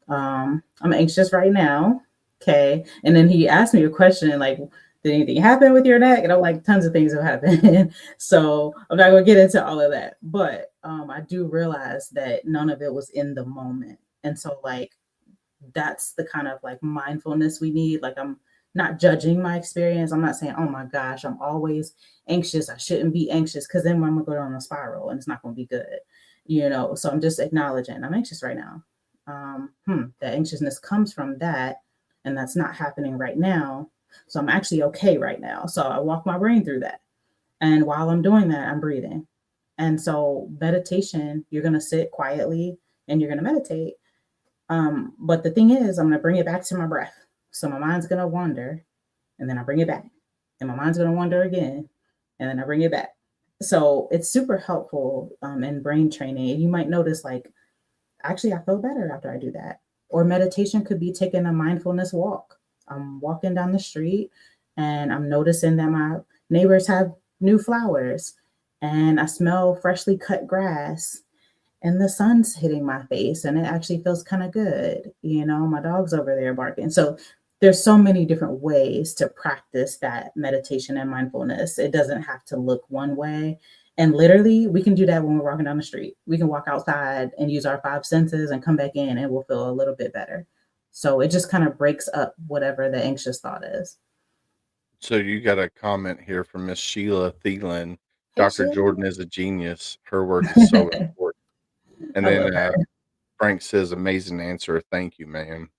I'm anxious right now. Okay. And then he asked me a question like, did anything happen with your neck? And I'm like, tons of things have happened. So I'm not going to get into all of that. But I do realize that none of it was in the moment. And so, like, that's the kind of like mindfulness we need. Like, I'm not judging my experience. I'm not saying, oh my gosh, I'm always anxious. I shouldn't be anxious because then I'm going to go down a spiral and it's not going to be good. So I'm just acknowledging I'm anxious right now. The anxiousness comes from that, and that's not happening right now. So I'm actually okay right now. So I walk my brain through that. And while I'm doing that, I'm breathing. And so meditation, you're going to sit quietly and you're going to meditate. But the thing is, I'm going to bring it back to my breath. So my mind's going to wander, and then I bring it back. And my mind's going to wander again, and then I bring it back. So it's super helpful in brain training. And you might notice, like, actually, I feel better after I do that. Or meditation could be taking a mindfulness walk. I'm walking down the street and I'm noticing that my neighbors have new flowers and I smell freshly cut grass. and the sun's hitting my face and it actually feels kind of good. My dog's over there barking. So there's so many different ways to practice that meditation and mindfulness. It doesn't have to look one way. And literally, we can do that when we're walking down the street. We can walk outside and use our five senses and come back in and we'll feel a little bit better. So it just kind of breaks up whatever the anxious thought is. So you got a comment here from Miss Sheila Thielen. Hey, Dr. Sheila. Jordan is a genius. Her work is so important. And I then love her. Frank says, amazing answer. Thank you, ma'am.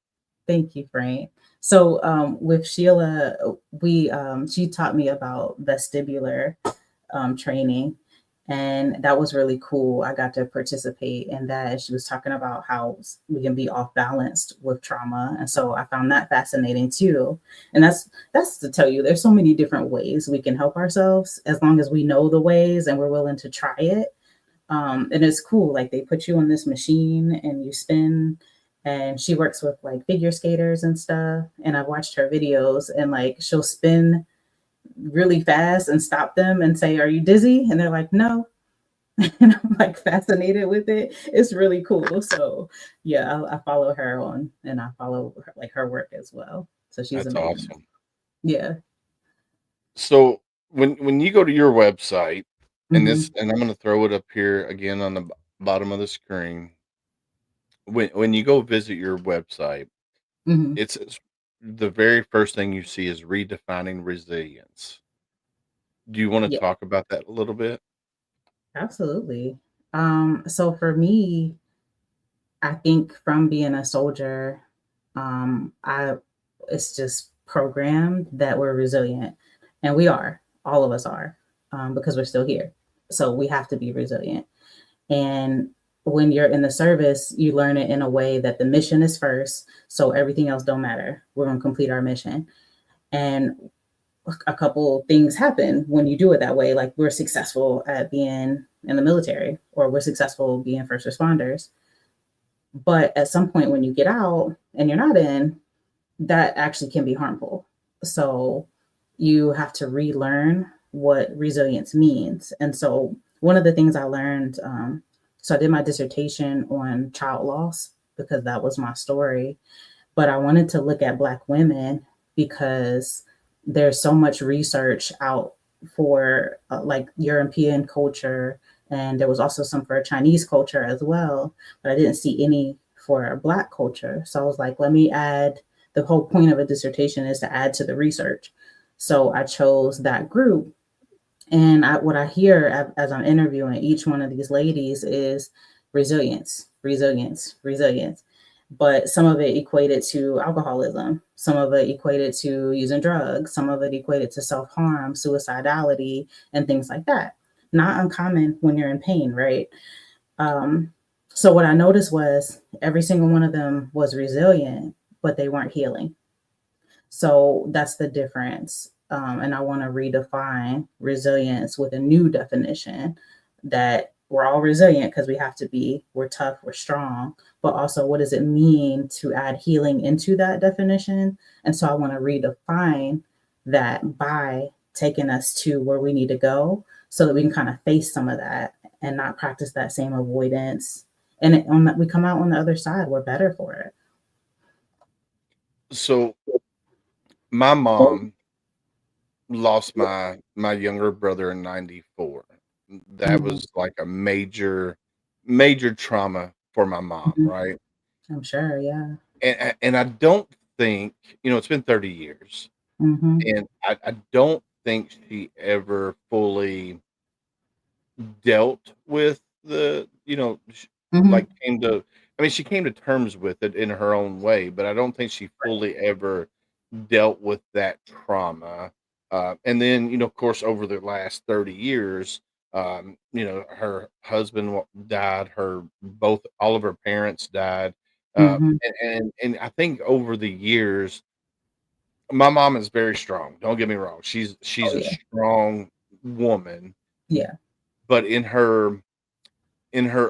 Thank you, Frank. So with Sheila, we she taught me about vestibular training, and that was really cool. I got to participate in that. She was talking about how we can be off balanced with trauma, and so I found that fascinating too. And that's to tell you, there's so many different ways we can help ourselves as long as we know the ways and we're willing to try it. And it's cool. Like they put you on this machine and you spin. And she works with like figure skaters and stuff. And I've watched her videos and like she'll spin really fast and stop them and say, "Are you dizzy?" And they're like, "No." And I'm like fascinated with it. It's really cool. So yeah, I follow her on and I follow her, like her work as well. So she's That's amazing. awesome. Yeah. So when you go to your website, Hmm. and I'm going to throw it up here again on the bottom of the screen. When you go visit your website, Hmm. it's the very first thing you see is redefining resilience. Do you want to Yeah, talk about that a little bit? absolutely. So for me, I think from being a soldier, I it's just programmed that we're resilient, and we are. All of us are, because we're still here. So we have to be resilient. And when you're in the service, you learn it in a way that the mission is first, so everything else don't matter. We're gonna complete our mission, and a couple things happen when you do it that way. Like we're successful at being in the military, or we're successful being first responders, but at some point, when you get out and you're not in, that actually can be harmful. So you have to relearn what resilience means. And so one of the things I learned, so I did my dissertation on child loss because that was my story. But I wanted to look at Black women because there's so much research out for like European culture, and there was also some for Chinese culture as well, but I didn't see any for Black culture. So I was like, let me add. The whole point of a dissertation is to add to the research. So I chose that group. And what I hear as I'm interviewing each one of these ladies is resilience, resilience, resilience. But some of it equated to alcoholism, some of it equated to using drugs, some of it equated to self harm, suicidality, and things like that. Not uncommon when you're in pain, right? Um, so what I noticed was every single one of them was resilient, but they weren't healing. So that's the difference. And I want to redefine resilience with a new definition that we're all resilient because we have to be, we're tough, we're strong, but also what does it mean to add healing into that definition? And so I want to redefine that by taking us to where we need to go so that we can kind of face some of that and not practice that same avoidance. And we come out on the other side, we're better for it. So my mom lost my younger brother in 94. That Mhm. was like a major trauma for my mom, Mhm. right? I'm sure, yeah. And I don't think, it's been 30 years, Mhm. and I don't think she ever fully dealt with Mhm. like came to, I mean, she came to terms with it in her own way, but I don't think she Right. fully ever dealt with that trauma. And then, of course, over the last 30 years, her husband died, all of her parents died. Mhm. And I think over the years, my mom is very strong. Don't get me wrong. She's Oh, a yeah. strong woman, Yeah. but in her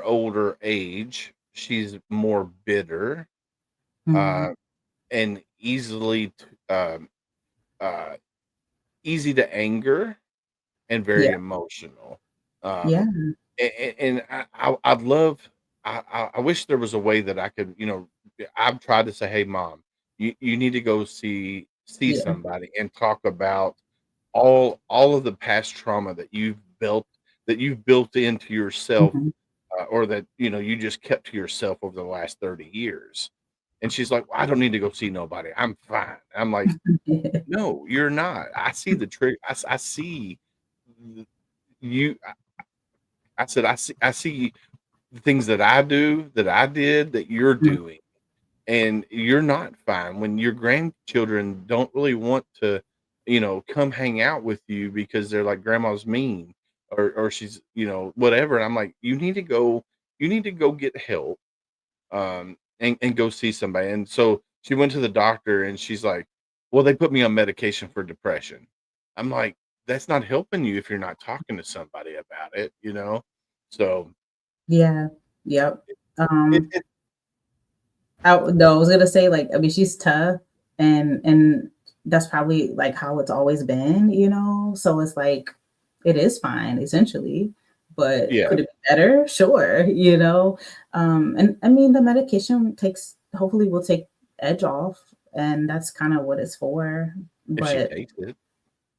older age, she's more bitter, Mhm. uh, and um, uh, easy to anger and very Yeah. emotional. Yeah. And I love. I wish there was a way that I could, I've tried to say, "Hey, mom, you need to go see Yeah. somebody and talk about all of the past trauma that you've built into yourself, Mhm. or that, you just kept to yourself over the last 30 years." And she's like, "Well, I don't need to go see nobody. I'm fine." I'm like, "No, you're not. I see the trick. I see th you." I said, "I see the things that I do, that I did, that you're Mhm. doing, and you're not fine when your grandchildren don't really want to, come hang out with you because they're like grandma's mean, or she's, whatever." And I'm like, you need to go get help, and go see somebody." And so she went to the doctor and she's like, "Well, they put me on medication for depression." I'm like, "That's not helping you if you're not talking to somebody about it?" So Yeah. Yep. it, Um, it no, I was gonna say, like, I mean, she's tough, and that's probably like how it's always been, you know. So it's like it is fine essentially, but yeah, could it be better? Sure, you know. And I mean, the medication takes hopefully will take edge off, and that's kind of what it's for. if she But takes it.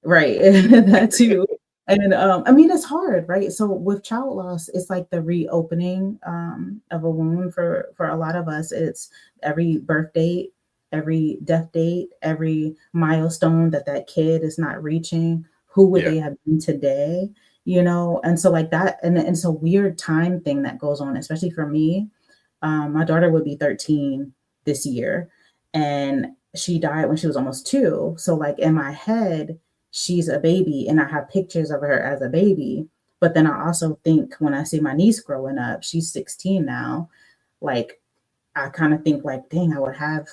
right, that too. And I mean, it's hard, right? So with child loss, it's like the reopening of a wound for a lot of us. It's every birth date, every death date, every milestone that that kid is not reaching. Who would Yeah, they have been today? You know, and so like that, and it's a weird time thing that goes on, especially for me. My daughter would be 13 this year, and she died when she was almost 2. So, like, in my head, she's a baby, and I have pictures of her as a baby. But then I also think when I see my niece growing up, she's 16 now, like, I kind of think, like, dang, I would have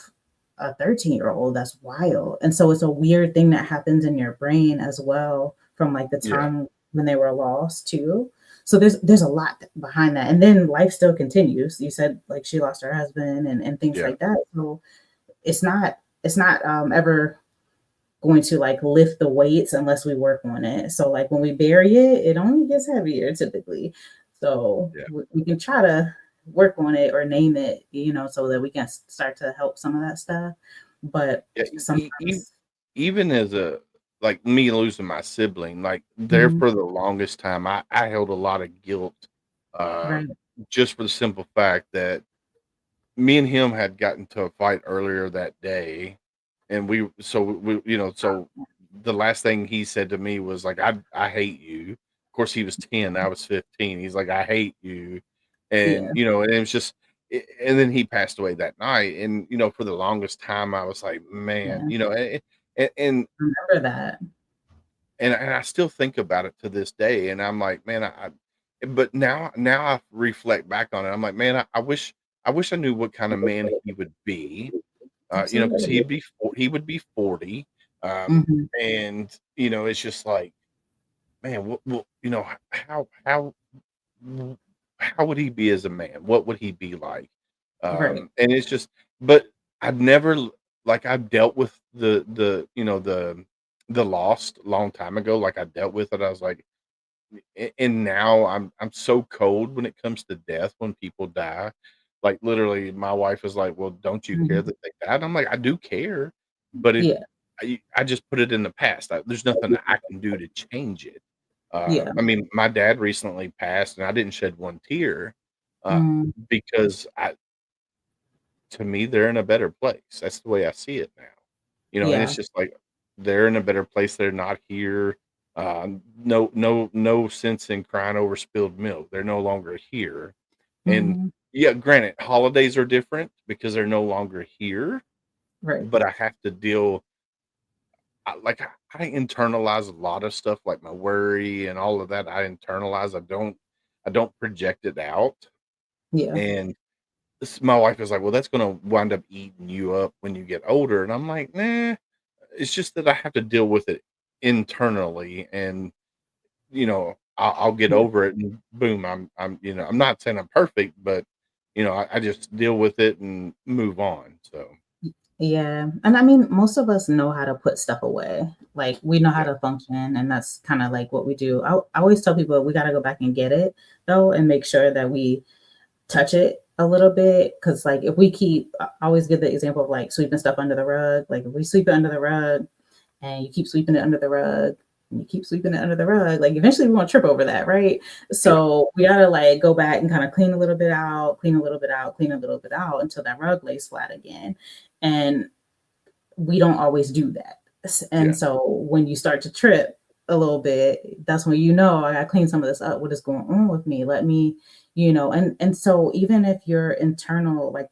a 13-year-old. That's wild. And so it's a weird thing that happens in your brain as well from like the yeah, time when they were lost too. So there's a lot behind that. And then life still continues. You said like she lost her husband and things yeah, like that. So it's not ever going to like lift the weights unless we work on it. So like when we bury it, it only gets heavier typically. So yeah, we can try to work on it or name it, you know, so that we can start to help some of that stuff. But yeah. sometimes, Even as a like me losing my sibling, like there mhm, for the longest time, I held a lot of guilt, right, just for the simple fact that me and him had gotten to a fight earlier that day, and so the last thing he said to me was like, "I hate you." Of course, he was 10, I was 15. He's like, "I hate you," and yeah, and it was just, and then he passed away that night, and for the longest time, I was like, "Man," yeah, and and remember that. and I still think about it to this day, and I'm like, "Man, but now I reflect back on it, I'm like, "Man, I wish I knew what kind of man he would be," because Absolutely. he would be 40, um, Mhm, and, it's just like, man, what w how would he be as a man? What would he be like? right. And it's just, but I've never like, I've dealt with the lost long time ago, like, I dealt with it, I was like, and now I'm so cold when it comes to death when people die. Like, literally, my wife is like, "Well, don't you care Mhm, that they died?" I'm like, "I do care, but yeah, I just put it in the past. There's nothing that I can do to change it." yeah, I mean, my dad recently passed, and I didn't shed one tear, uh, mm, because to me, they're in a better place. That's the way I see it now. And it's yeah, just like they're in a better place. They're not here. No sense in crying over spilled milk. They're no longer here. And mhm, yeah, granted, holidays are different because they're no longer here. right, But I have to deal. I internalize a lot of stuff, like my worry and all of that. I internalize. I don't project it out. yeah, And my wife is like, "Well, that's gonna wind up eating you up when you get older," and I'm like, "Nah, it's just that I have to deal with it internally, and, I'll get yeah. over it, and boom, I'm not saying I'm perfect, but, I just deal with it and move on." So, Yeah, and I mean, most of us know how to put stuff away. Like, we know how yeah, to function, and that's kind of like what we do. I always tell people we got to go back and get it though, and make sure that we touch it a little bit. Because like if we keep, I always give the example of like sweeping stuff under the rug. Like if we sweep it under the rug and you keep sweeping it under the rug and you keep sweeping it under the rug, like eventually we won't trip over that, right? Yeah. So we gotta like go back and kind of clean a little bit out, clean a little bit out, clean a little bit out until that rug lays flat again. And we don't always do that. And Yeah. so when you start to trip a little bit, that's when you know I gotta clean some of this up. What is going on with me? Let me, and so even if you're internal, like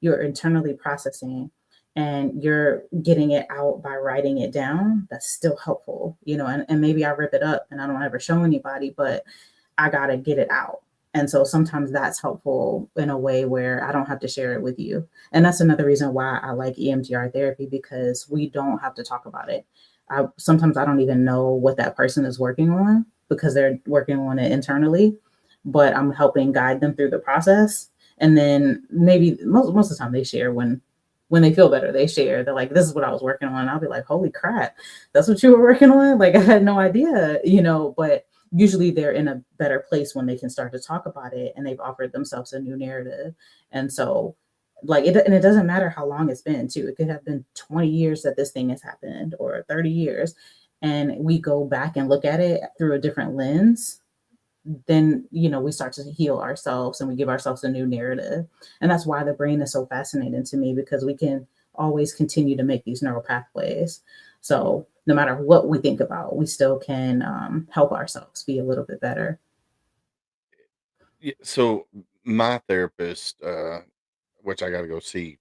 you're internally processing and you're getting it out by writing it down, that's still helpful, and maybe I rip it up and I don't ever show anybody, but I gotta get it out. And so sometimes that's helpful in a way where I don't have to share it with you. And that's another reason why I like EMDR therapy, because we don't have to talk about it. Sometimes I don't even know what that person is working on because they're working on it internally, but I'm helping guide them through the process. And then maybe most of the time they share when they feel better, they share. They're like, this is what I was working on. And I'll be like, holy crap, that's what you were working on? Like I had no idea, but usually they're in a better place when they can start to talk about it and they've offered themselves a new narrative. And so like it doesn't matter how long it's been too. It could have been 20 years that this thing has happened or 30 years. And we go back and look at it through a different lens, then we start to heal ourselves and we give ourselves a new narrative. And that's why the brain is so fascinating to me, because we can always continue to make these neural pathways. So no matter what we think about, we still can help ourselves be a little bit better. Yeah, so my therapist, which I got to go see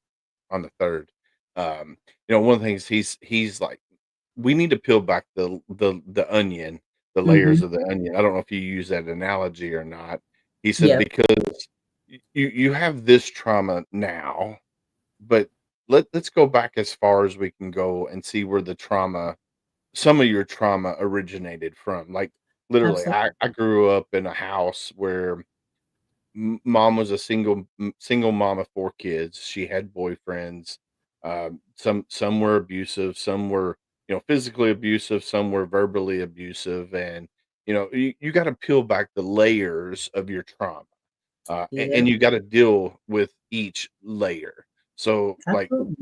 on the 3rd, one of the things he's like, we need to peel back the onion, the layers Hmm. of the onion. I don't know if you use that analogy or not. He said Yeah, because you have this trauma now, but let's go back as far as we can go and see where some of your trauma originated from. Like literally, absolutely. I grew up in a house where mom was a single mom of 4 kids. She had boyfriends. Some were abusive, some were, physically abusive, some were verbally abusive, and, you gotta peel back the layers of your trauma, and Yeah, you gotta deal with each layer. So, like, absolutely.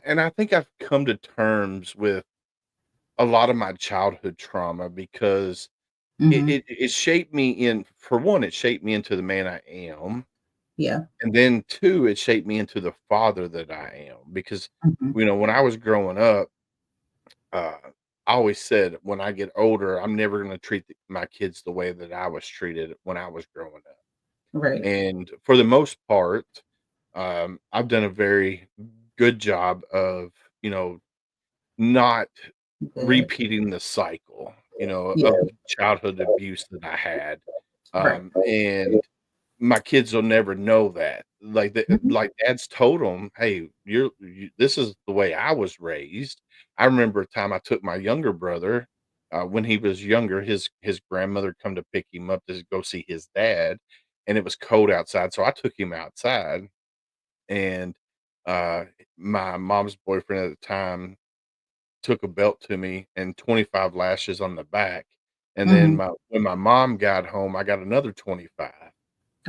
and I think I've come to terms with a lot of my childhood trauma because Hmm. it shaped me in for one, it shaped me into the man I am, Yeah. and then 2, it shaped me into the father that I am because, Hmm. when I was growing up, uh, I always said, "When I get older, I'm never gonna treat my kids the way that I was treated when I was growing up." Right. And for the most part, I've done a very good job of, not Good. repeating the cycle, Yeah. of childhood abuse that I had, Right. and my kids will never know that. Mhm. Like dad's told them, "Hey, this is the way I was raised." I remember a time I took my younger brother, when he was younger, his grandmother come to pick him up to go see his dad, and it was cold outside, so I took him outside, and, uh, my mom's boyfriend at the time took a belt to me and 25 lashes on the back, and then Mhm. when my mom got home, I got another 25.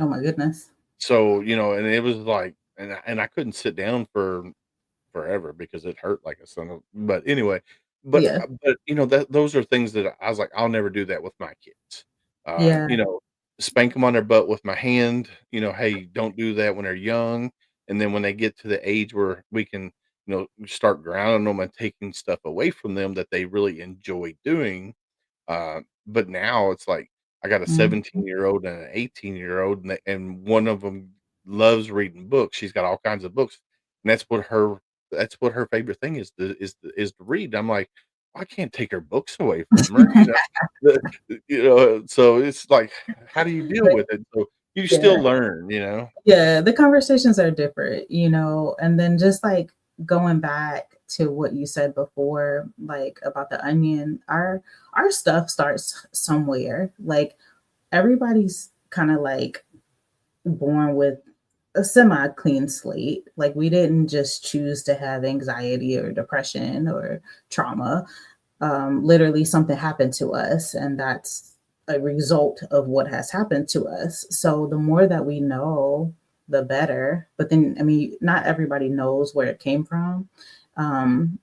Oh my goodness. So, and it was like and I couldn't sit down for forever because it hurt like a son of but anyway, Yeah. but, that those are things that I was like, "I'll never do that with my kids." Yeah. Spank them on their butt with my hand, "Hey, don't do that when they're young," and then when they get to the age where we can, start grounding them and taking stuff away from them that they really enjoy doing, but now it's like I got a Mhm. 17-year-old and an 18-year-old, and one of them loves reading books. She's got all kinds of books, and that's what her favorite thing is to read. I'm like, I can't take her books away from her, so it's like, how do you deal But with it? So you yeah. still learn. Yeah, the conversations are different, and then just like going back to what you said before, like about the onion, our stuff starts somewhere. Like everybody's kind of like born with a semi clean slate. Like we didn't just choose to have anxiety or depression or trauma. Literally something happened to us, and that's a result of what has happened to us. So the more that we know, the better. But then, I mean, not everybody knows where it came from. Um,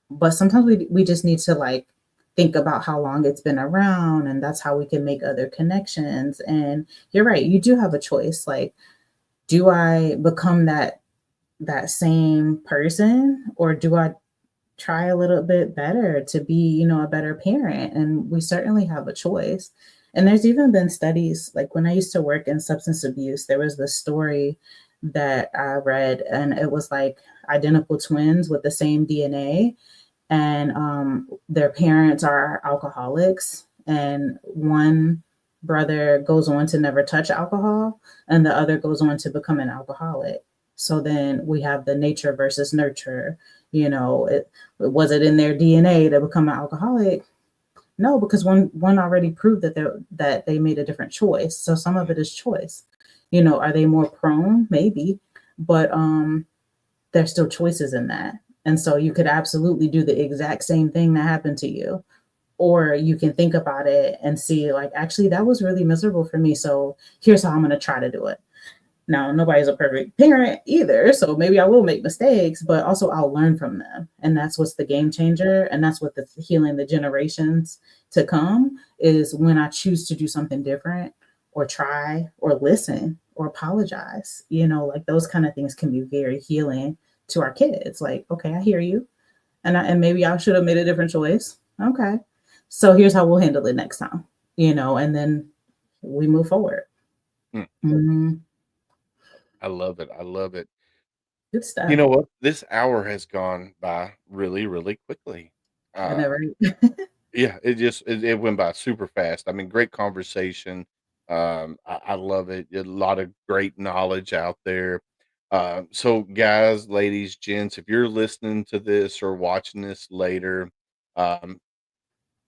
but sometimes we just need to like think about how long it's been around, and that's how we can make other connections. And you're right, you do have a choice. Like, do I become that same person, or do I try a little bit better to be, a better parent? And we certainly have a choice. And there's even been studies, like when I used to work in substance abuse, there was this story that I read, and it was like identical twins with the same DNA, and their parents are alcoholics, and one brother goes on to never touch alcohol, and the other goes on to become an alcoholic. So then we have the nature versus nurture. Was it in their DNA to become an alcoholic? No, because one already proved that they made a different choice. So some of it is choice. Are they more prone? Maybe, but there's still choices in that. And so you could absolutely do the exact same thing that happened to you. Or you can think about it and see, like, actually, that was really miserable for me. So here's how I'm going to try to do it. Now, nobody's a perfect parent either. So maybe I will make mistakes, but also I'll learn from them. And that's what's the game changer. And that's what the healing the generations to come is, when I choose to do something different, or try, or listen, or apologize. Like those kind of things can be very healing to our kids. Like, okay, I hear you. And maybe I should have made a different choice. Okay. So here's how we'll handle it next time, and then we move forward. Mm, Mhm. I love it. I love it. Good You stuff. know what? This hour has gone by really, really quickly. I never. Um, yeah, it went by super fast. I mean, great conversation. I love it. A lot of great knowledge out there. So guys, ladies, gents, if you're listening to this or watching this later, um,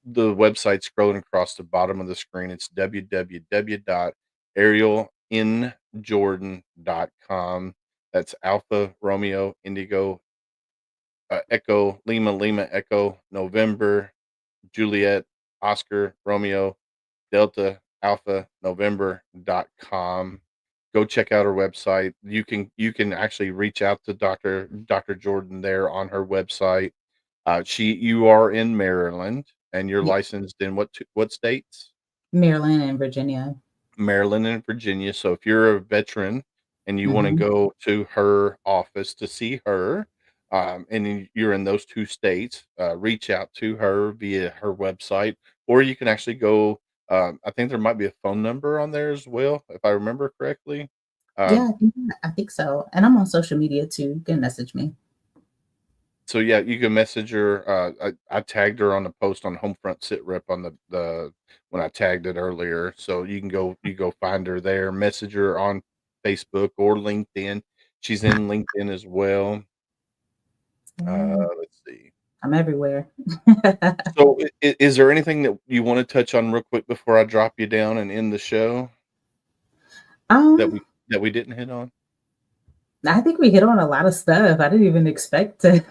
the website scrolling across the bottom of the screen, it's www.ariellenjordan.com. That's Alpha Romeo Indigo Echo Lima Lima Echo November Juliet Oscar Romeo Delta Alpha November.com. Go check out her website. You can actually reach out to Dr. Jordan there on her website. You are in Maryland and you're Yeah, licensed in what states? Maryland and Virginia. Maryland and Virginia. So if you're a veteran and you want to Hmm. go to her office to see her, and you're in those two states, reach out to her via her website, or you can actually go. I think there might be a phone number on there as well, if I remember correctly. Yeah, Um, I think so. And I'm on social media too. You can message me. so yeah, you can message her. I tagged her on the post on HomeFront Sitrep on the when I tagged it earlier. So you go find her there, message her on Facebook or LinkedIn. She's in LinkedIn as well. Yeah, Let's see. I'm everywhere. So is there anything that you want to touch on real quick before I drop you down and end the show that um, we didn't hit on? I think we hit on a lot of stuff. I didn't even expect to.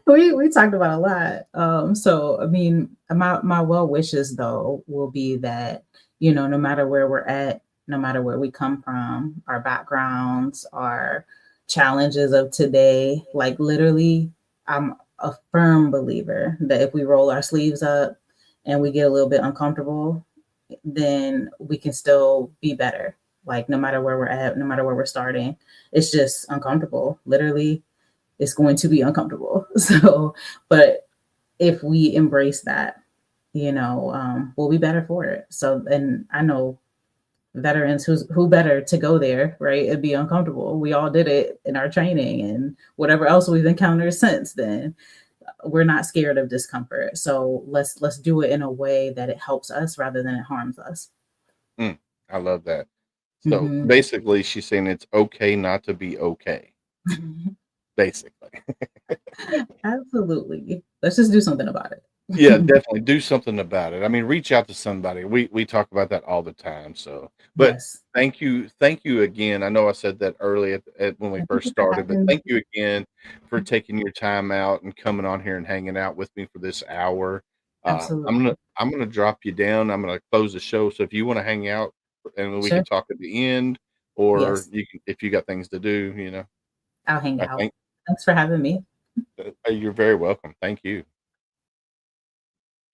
we talked about a lot. So I mean, my well wishes though will be that, no matter where we're at, no matter where we come from, our backgrounds, our challenges of today, like literally, I'm a firm believer that if we roll our sleeves up and we get a little bit uncomfortable, then we can still be better. Like no matter where we're at, no matter where we're starting, it's just uncomfortable. Literally, it's going to be uncomfortable. So, but if we embrace that, we'll be better for it. So, and I know veterans who better to go there, right? It'd be uncomfortable. We all did it in our training and whatever else we've encountered since then. We're not scared of discomfort. So let's do it in a way that it helps us rather than it harms us. Mm, I love that. So Hmm. basically, she's saying it's okay not to be okay. Basically. Absolutely. Let's just do something about Yeah, it. definitely do something about it. I mean, reach out to somebody. We talk about that all the time. So, but Yes. thank you again. I know I said that early at when we Thank first you for started, but having thank you again for taking your time out and coming on here and hanging out with me for this hour. Absolutely. I'm gonna drop you down. I'm gonna close the show. So if you want to hang out, and we can Sure. talk at the end, or Yes, you can if you got things to do, I'll hang I out. think Thanks for having me. you're very welcome. Thank you,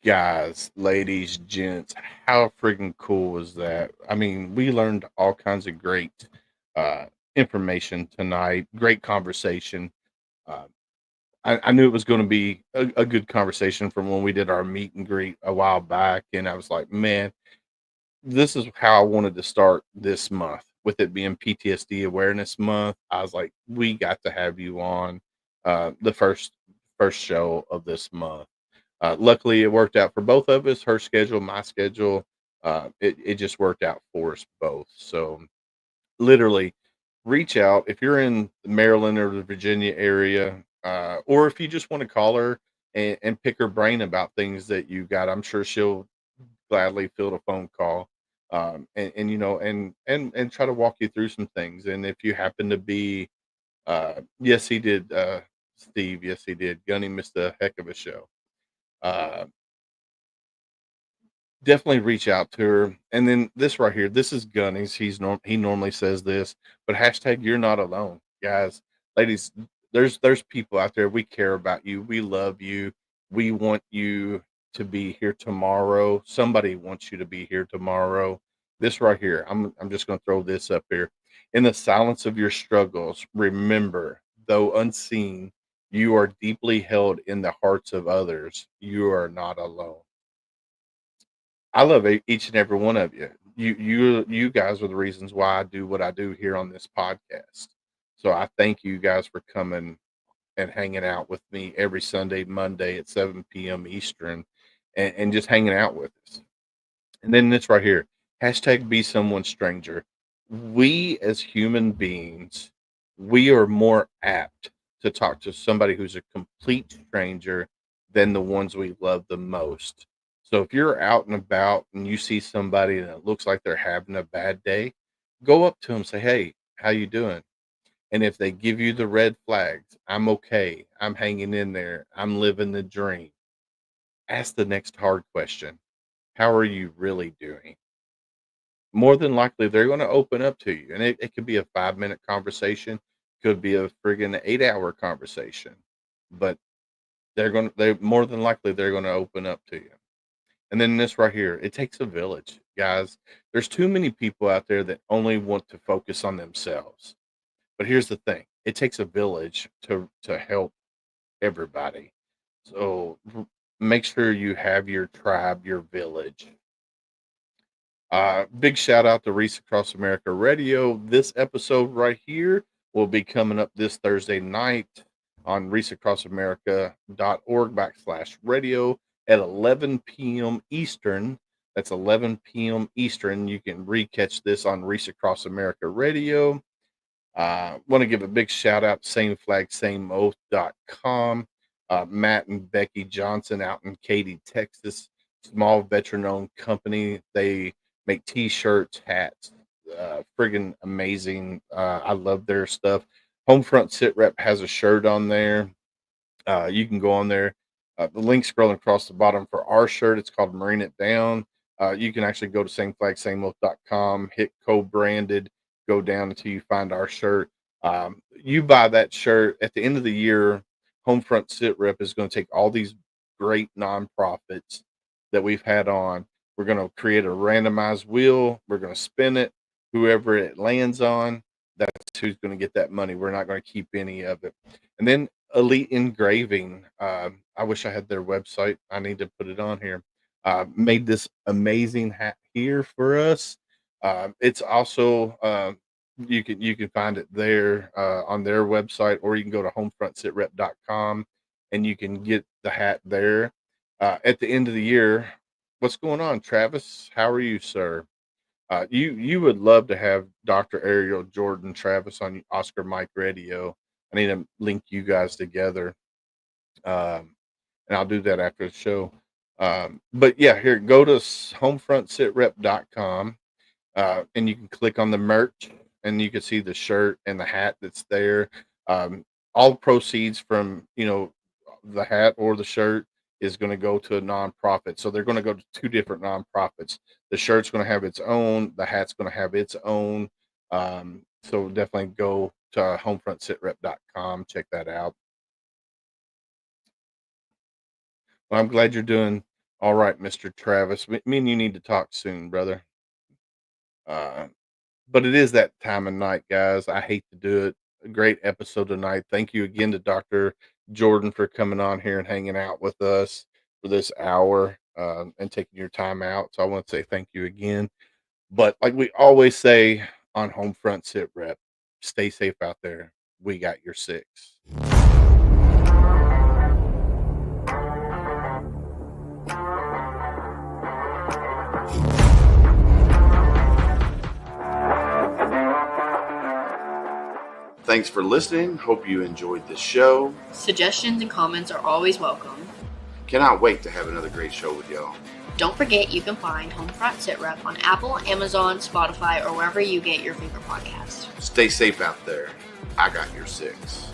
guys, ladies, gents. How freaking cool was that? I mean, we learned all kinds of great uh, information tonight. Great conversation. Uh, I knew it was going to be a good conversation from when we did our meet and greet a while back, and I was like, man, this is how I wanted to start this month. With it being PTSD Awareness Month, I was like, we got to have you on the first show of this month. Luckily, it worked out for both of us. Her schedule, my schedule, it just worked out for us both. So literally, reach out if you're in Maryland or the Virginia area, or if you just want to call her and pick her brain about things that you got. I'm sure she'll gladly field a phone call, and and try to walk you through some things. And if you happen to be, yes, he did, Steve. Yes, he did. Gunny missed a heck of a show. Uh, Definitely reach out to her. And then this right here, this is Gunny's. He normally says this, but hashtag you're not alone, guys, ladies. There's people out there. We care about you. We love you. We want you to be here tomorrow. Somebody wants you to be here tomorrow. This right here, I'm just going to throw this up here. In the silence of your struggles, remember, though unseen, you are deeply held in the hearts of others. You are not alone. I love each and every one of you. You guys are the reasons why I do what I do here on this podcast. So I thank you guys for coming and hanging out with me every Sunday, Monday at 7 p.m. Eastern, and just hanging out with us. And then this right here, hashtag be someone stranger. We as human beings, we are more apt to talk to somebody who's a complete stranger than the ones we love the most. So if you're out and about and you see somebody that looks like they're having a bad day, go up to them, say, hey, how you doing? And if they give you the red flags, I'm okay, I'm hanging in there, I'm living the dream, ask the next hard question. How are you really doing? More than likely they're going to open up to you, and it could be a 5 minute conversation, could be a friggin' 8 hour conversation, but they more than likely they're going to open up to you. And then this right here, it takes a village, guys. There's too many people out there that only want to focus on themselves, but here's the thing, it takes a village to help everybody. So make sure you have your tribe, your village. Big shout out to Reese Across America Radio. This episode right here will be coming up this Thursday night on reachaccrossamerica.org/radio at 11 p.m. Eastern. That's 11 p.m. Eastern. You can recatch this on Reese Across America Radio. Want to give a big shout out to Same Flag, Same Oath.com. Matt and Becky Johnson out in Katy, Texas. Small veteran owned company. They make t shirts, hats, friggin' amazing. I love their stuff. HomeFront Sitrep has a shirt on there. You can go on there. The link scrolling across the bottom for our shirt. It's called Marine It Down. You can actually go to sameflagsameoath.com, hit co-branded, go down until you find our shirt. You buy that shirt at the end of the year. Homefront Sit Rep is going to take all these great nonprofits that we've had on. We're going to create a randomized wheel. We're going to spin it. Whoever it lands on, that's who's going to get that money. We're not going to keep any of it. And then Elite Engraving. I wish I had their website. I need to put it on here. Made this amazing hat here for us. It's also you can find it there on their website, or you can go to homefrontsitrep.com and you can get the hat there. At the end of the year, what's going on, Travis? How are you, sir? You would love to have Dr. Arielle Jordan Travis on Oscar Mike Radio. I need to link you guys together, and I'll do that after the show. But yeah, here, go to homefrontsitrep.com, and you can click on the merch, and you can see the shirt and the hat that's there. All proceeds from the hat or the shirt is going to go to a nonprofit. So they're going to go to 2 different nonprofits. The shirt's going to have its own, the hat's going to have its own. So definitely go to HomeFrontSitrep.com, check that out. Well, I'm glad you're doing all right, Mr. Travis. Me and you need to talk soon, brother. But it is that time of night, guys. I hate to do it. A great episode tonight. Thank you again to Dr. Jordan for coming on here and hanging out with us for this hour, and taking your time out. So I want to say thank you again. But like we always say on Homefront Sit Rep, stay safe out there. We got your 6. Thanks for listening. Hope you enjoyed the show. Suggestions and comments are always welcome. Cannot wait to have another great show with y'all. Don't forget you can find HomeFront Sitrep on Apple, Amazon, Spotify, or wherever you get your favorite podcasts. Stay safe out there. I got your 6.